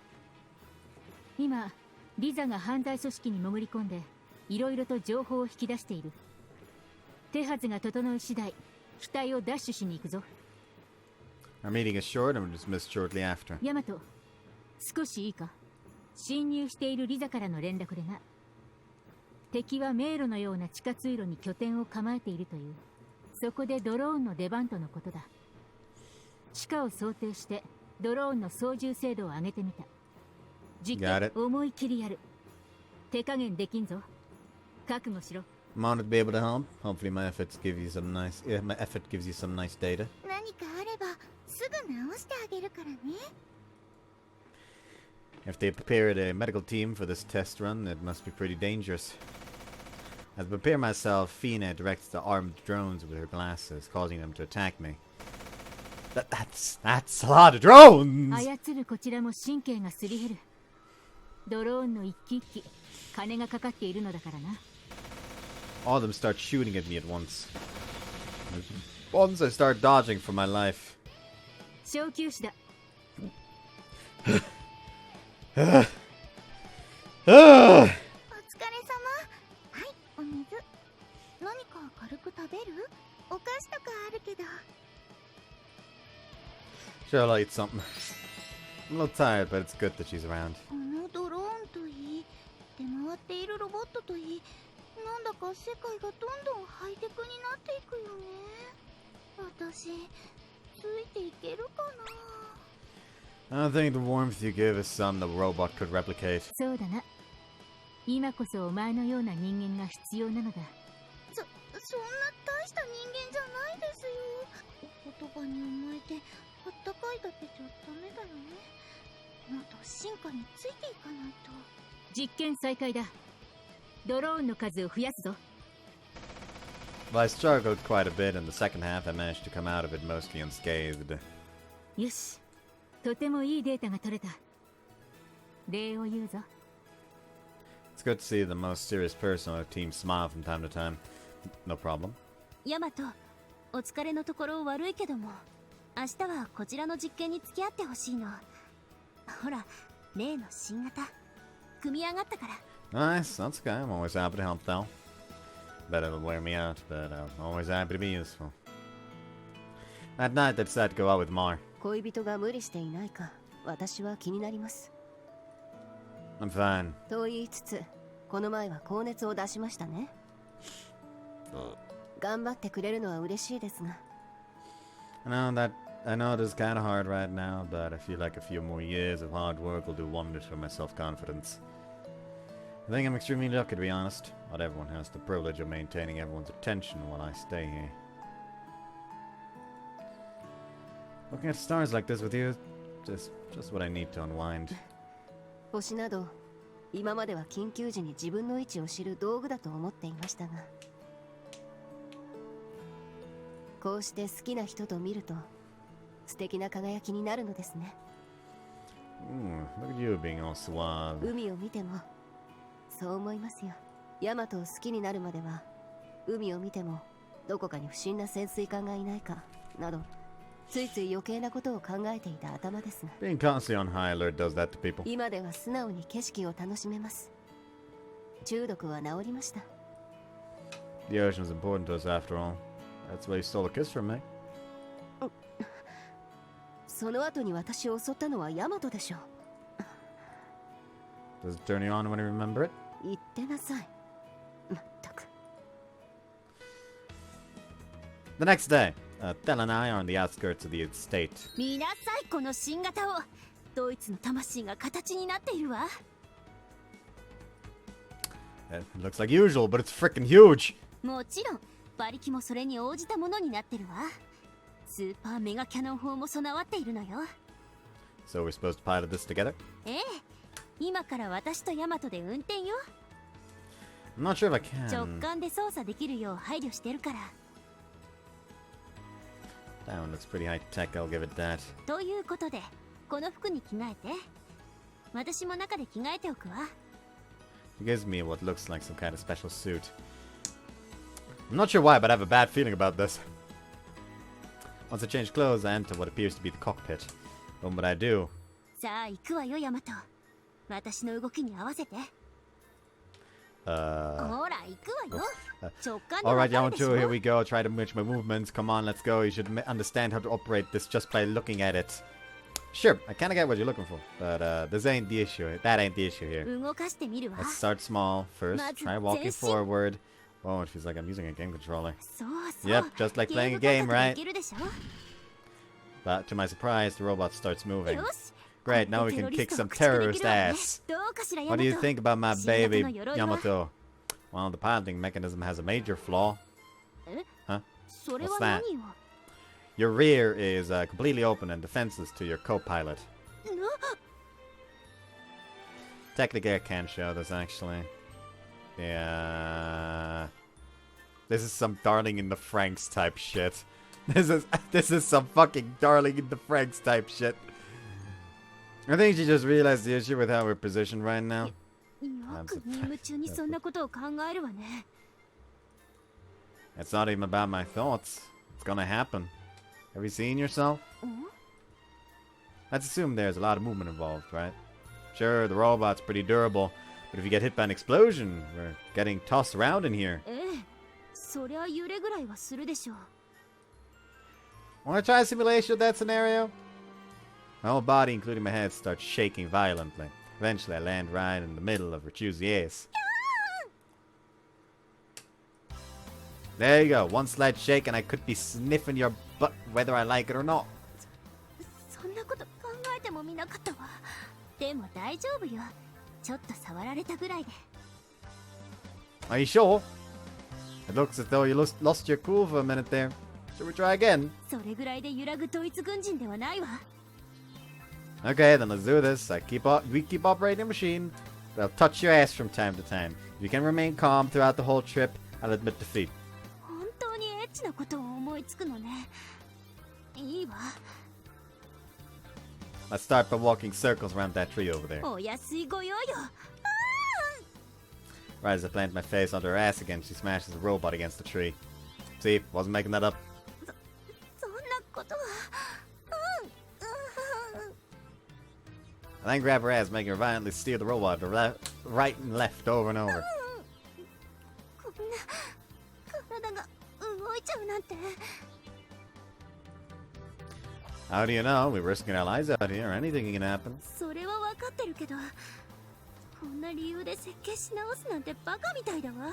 今リザが犯罪組織に潜り込んでいろいろと情報を引き出している。手はずが整い次第機体をダッシュしに行くぞ。 Our meeting is short and we're dismissed shortly after. ヤマト、少しいいか。侵入しているリザからの連絡でな。敵は迷路のような地下通路に拠点を構えているという。そこでドローンの出番とのことだ。地下を想定してドローンの操縦精度を上げてみた。実験思い切りやる。手加減できんぞ。覚悟しろ。I'm honored to be able to help. Hopefully my efforts give you some nice data. 何かあればすぐ直してあげるからね。If they prepared a medical team for this test run, it must be pretty dangerous. As I prepare myself, Fina directs the armed drones with her glasses, causing them to attack me. That's a lot of drones! 操るこちらも神経がすり減る。ドローンの一機一機金がかかっているのだからな。all of them start shooting at me at once. Once I start dodging for my life. 小休止だ。お疲れ様。はい、お水。何か軽く食べる？お菓子とかあるけど。 Sure, I'll eat something. I'm a little tired, but it's good that she's around. このドローンといい、出回っているロボットといい、なんだか世界がどんどんハイテクになっていくよね。私、ついていけるかな。 I don't think the warmth you give is some the robot could replicate. そうだな。今こそお前のような人間が必要なのだ。そんな大した人間じゃないですよ。言葉に甘えてあったかいだけじゃダメだよね。もっと進化についていかないと。実験再開だ。ドローンの数を増やすぞ。 Well, I struggled quite a bit in the second half. I managed to come out of it mostly unscathed. よし。とてもいいデータが取れた。礼を言うぞ。 It's good to see the most serious person on our team smile from time to time. No problem. ヤマト、お疲れのところ悪いけども、明日はこちらの実験に付き合ってほしいの。ほら、例の新型組み上がったから。 Nice, that's okay. I'm always happy to help though. Bet it'll wear me out, but I'm always happy to be useful. At night, I decided to go out with Mar. 恋人が無理していないか、私は気になります。 I'm fine. と言いつつ、この前は高熱を出しましたね。頑張ってくれるのは嬉しいですが。 I know it is kind of hard right now, but I feel like a few more years of hard work will do wonders for my self-confidence. I think I'm extremely lucky, to be honest. Not everyone has the privilege of maintaining everyone's attention while I stay here. Looking at stars like this with you, just what I need to unwind. 星など、今までは緊急時に自分の位置を知る道具だと思っていましたが、こうして好きな人と見ると素敵な輝きになるのですね。 Look at you being all suave. 海を見てもそう思いますよ。ヤマトを好きになるまでは、海を見てもどこかに不審な潜水艦がいないかなど、ついつい余計なことを考えていた頭ですが、 Being constantly on high alert does that to people. 今では素直に景色を楽しめます。中毒は治りました。 The ocean is important to us after all. That's why you stole a kiss from me. その後に私を襲ったのはヤマトでしょう。 Does it turn you on when you remember it? 言ってなさい。まったく。 The next day, Tel and I are on the outskirts of the estate. 見なさい、この新型を。ドイツの魂が形になっているわ。 It looks like usual, but it's freaking huge. もちろん、馬力もそれに応じたものになってるわ。スーパーメガキャノン砲も備わっているのよ。 So we're supposed to pilot this together? ええ、今から私とヤマトで運転よ。 I'm not sure if I 直 can. 感で操作できるよう配慮してるから。 That one looks pretty high tech, I'll give it that. ということで、この服に着替えて。私も中で着替えておくわ。 It gives me what looks like some kind of special suit. I'm not sure why, but I have a bad feeling about this. Once I change clothes, I enter what appears to be the cockpit. What would I do? さあ行くわよ、ヤマト。私の動きに合わせて。ほら行くわよ。直感でわ Alright, かるでし Yamato, here ょ。 we go. Try to match my movements. Come on, let's go. You should understand how to operate this just by looking at it. Sure, I kind of get what you're looking for, but this ain't the issue. That ain't the issue here. 動かしてみるわ。 Let's start small first. Try walking 前進。 forward. Oh, it feels like I'm using a game controller. そうそう。 Yep, just like playing a game, ゲーム right? 感覚でいけるでしょ。 But to my surprise, the robot starts moving. よし。 Great, now we can kick some terrorist ass. どうかしら、ヤ What マ do you ト。 think about my baby, 新型の鎧は？ Yamato? Well, the piloting mechanism has a major flaw. え？ Huh? それ What's は that? 何よ。 Your rear is completely open and defenseless to your co-pilot. Technically, I can't show this, actually. Yeah... This is some Darling in the Franxx type shit. This is some fucking Darling in the Franxx type shit. I think she just realized the issue with how we're positioned right now. よく任務中にそんなことを考えるわね。It's not even about my thoughts. It's gonna happen. Have you seen yourself? Let's assume there's a lot of movement involved, right? Sure, the robot's pretty durable, but if you get hit by an explosion, we're getting tossed around in here. そりゃ揺れぐらいはするでしょう。 Wanna try a simulation of that scenario? My whole body, including my head, starts shaking violently. Eventually, I land right in the middle of Ryouken's. There you go. One slight shake and I could be sniffing your butt whether I like it or not. そんなこと考えてもみなかったわ。でも大丈夫よ。ちょっと触られたぐらいで。 Are you sure? It looks as though you lost your cool for a minute there. Should we try again? それぐらいで揺らぐドイツ軍人ではないわ。 Okay, then let's do this. We keep operating the machine, but I'll touch your ass from time to time. If you can remain calm throughout the whole trip, I'll admit defeat. 本当にエッチなことを思いつくのね。いいわ。 Let's start by walking circles around that tree over there. お安いご用よ。Right as I plant my face onto her ass again, she smashes the robot against the tree. See, wasn't making that up. そんなことは。I then grab her ass, making her violently steer the robot to right and left over and over. こんな体が動いちゃうなんて。 How do you know? We're risking our lives out here. Anything can happen. それは分かってるけど、こんな理由で設計し直すなんてバカみたいだわ。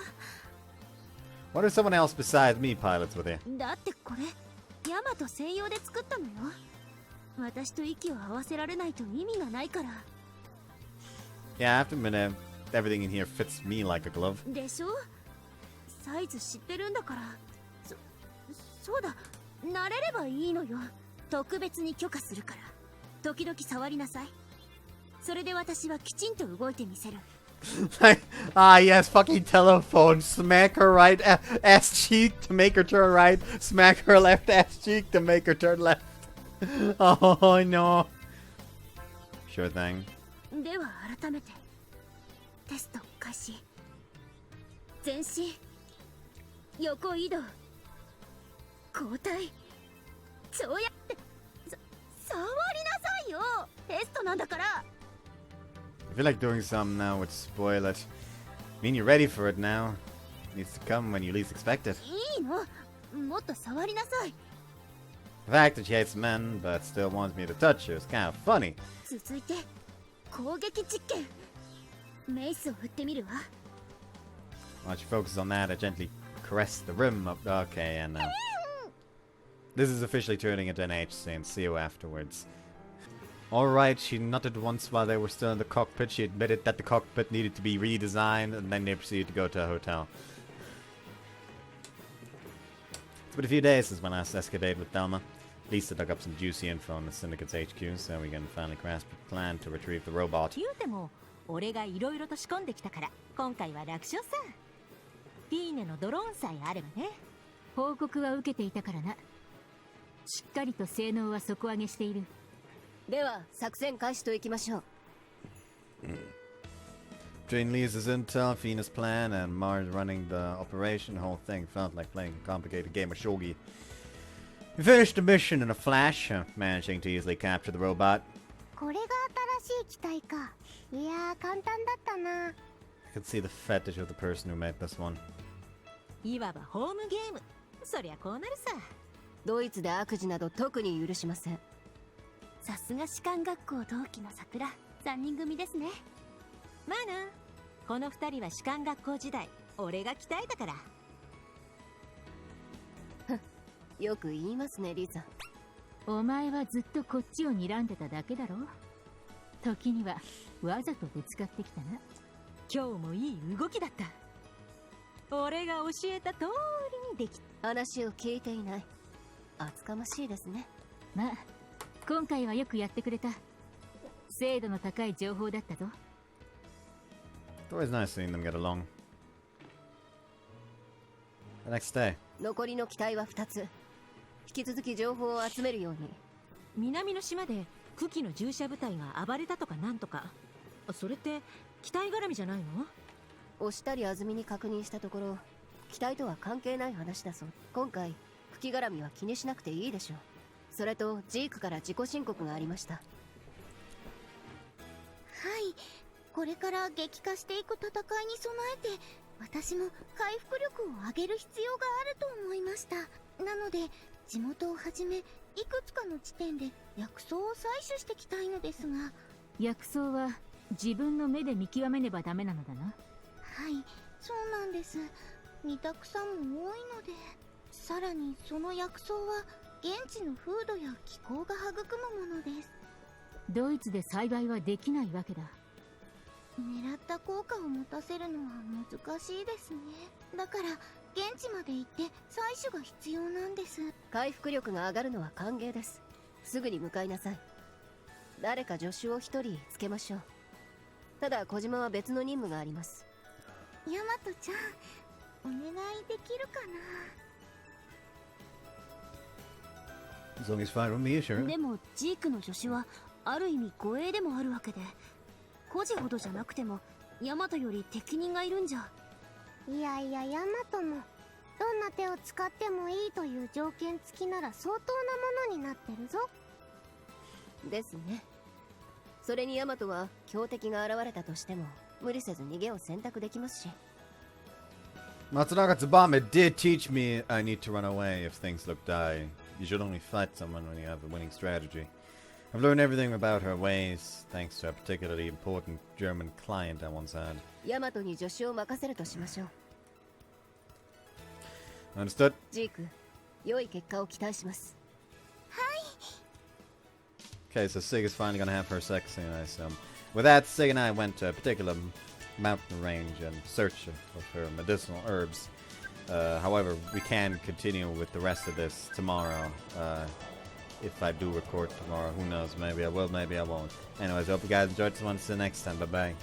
What if someone else besides me pilots with you? だってこれヤマト専用で作ったのよ。私と息を合わせられないと意味がないから。 Yeah, I have to admit, everything in here fits me like a glove. でしょ？サイズ知ってるんだから。そうだ、慣れればいいのよ。特別に許可するから。時々触りなさい。それで私はきちんと動いてみせる。Yes, fucking telephone. Smack her right ass cheek to make her turn right. Smack her left ass cheek to make her turn left. Oh no. Sure thing. では改めてテスト開始。前進、横移動、交代、跳躍。触りなさいよ。テストなんだから。 I feel like doing something now would spoil it. I mean, you're ready for it now. It needs to come when you least expect it. いいの。もっと触りなさい。 The fact that she hates men but still wants me to touch her is kind of funny. 続いて攻撃実験。メイスを振ってみるわ。 While she focuses on that, I gently caress the rim of... Okay, and this is officially turning into an H scene. See you afterwards. Alright, she nutted once while they were still in the cockpit. She admitted that the cockpit needed to be redesigned, and then they proceeded to go to a hotel. It's been a few days since my last escapade with Thelma. Lisa dug up some juicy info on the Syndicate's HQ, so we can finally grasp a plan to retrieve the robot. 言うても俺がいろいろと仕込んできたから今回は楽勝さ。ピーネのドローンさえあればね。報告は受けていたからな。しっかりと性能は底上げしている。では作戦開始といきましょう。 Between Lisa's intel, Fina's plan, and Mars running the operation, the whole thing felt like playing a complicated game of shogi. We finished the mission in a flash, managing to easily capture the robot. これが新しい機体か。いやー簡単だったな。 I could see the fetish of the person who made this one. いわばホームゲーム。そりゃこうなるさ。ドイツで悪事など特に許しません。さすが士官学校同期の桜3人組ですね。まあな、この2人は士官学校時代俺が鍛えたから。よく言いますね、リザ。お前はずっとこっちを睨んでただけだろ。時にはわざとぶつかってきたな。今日もいい動きだった。俺が教えた通りにできた。話を聞いていない。厚かましいですね。まあ今回はよくやってくれた。精度の高い情報だったぞ。It's always nice seeing them get along. The next day. 残りの機体は2つ。引き続き情報を集めるように。南の島で久喜の従者部隊が暴れたとかなんとか。それって機体絡みじゃないの？押したり安住に確認したところ、期待とは関係ない話だぞ。今回吹き絡みは気にしなくていいでしょう。それとジークから自己申告がありました。はい、これから激化していく戦いに備えて私も回復力を上げる必要があると思いました。なので地元をはじめいくつかの地点で薬草を採取してきたいのですが。薬草は自分の目で見極めねばダメなのだな。はい、そうなんです。似た草も多いので、さらにその薬草は現地の風土や気候が育むものです。ドイツで栽培はできないわけだ。狙った効果を持たせるのは難しいですね。だから現地まで行って採取が必要なんです。回復力が上がるのは歓迎です。すぐに向かいなさい。誰か助手を一人つけましょう。ただ小島は別の任務があります。ヤマトちゃん、お願いできるかな。 As long as fine with me, sure. でもジークの助手はある意味護衛でもあるわけで、孤児ほどじゃなくてもヤマトより適任がいるんじゃ。いやいや、ヤマトもどんな手を使ってもいいという条件付きなら相当なものになってるぞ。ですね。それにヤマトは強敵が現れたとしても無理せず逃げを選択できますし。 Matsunaga Tsubame did teach me I need to run away if things look dire. You should only fight someone when you have a winning strategy. I've learned everything about her ways, thanks to a particularly important German client I once had. ヤマトに助手を任せるとしましょう。 Understood? ジーク、良い結果を期待します。 Okay, so Sig is finally gonna have her sex scene, I assume. With that, Sig and I went to a particular mountain range in search of her medicinal herbs. However, we can continue with the rest of this tomorrow. If I do record tomorrow, who knows? Maybe I will, maybe I won't. Anyways, I hope you guys enjoyed this one. See you next time. Bye-bye.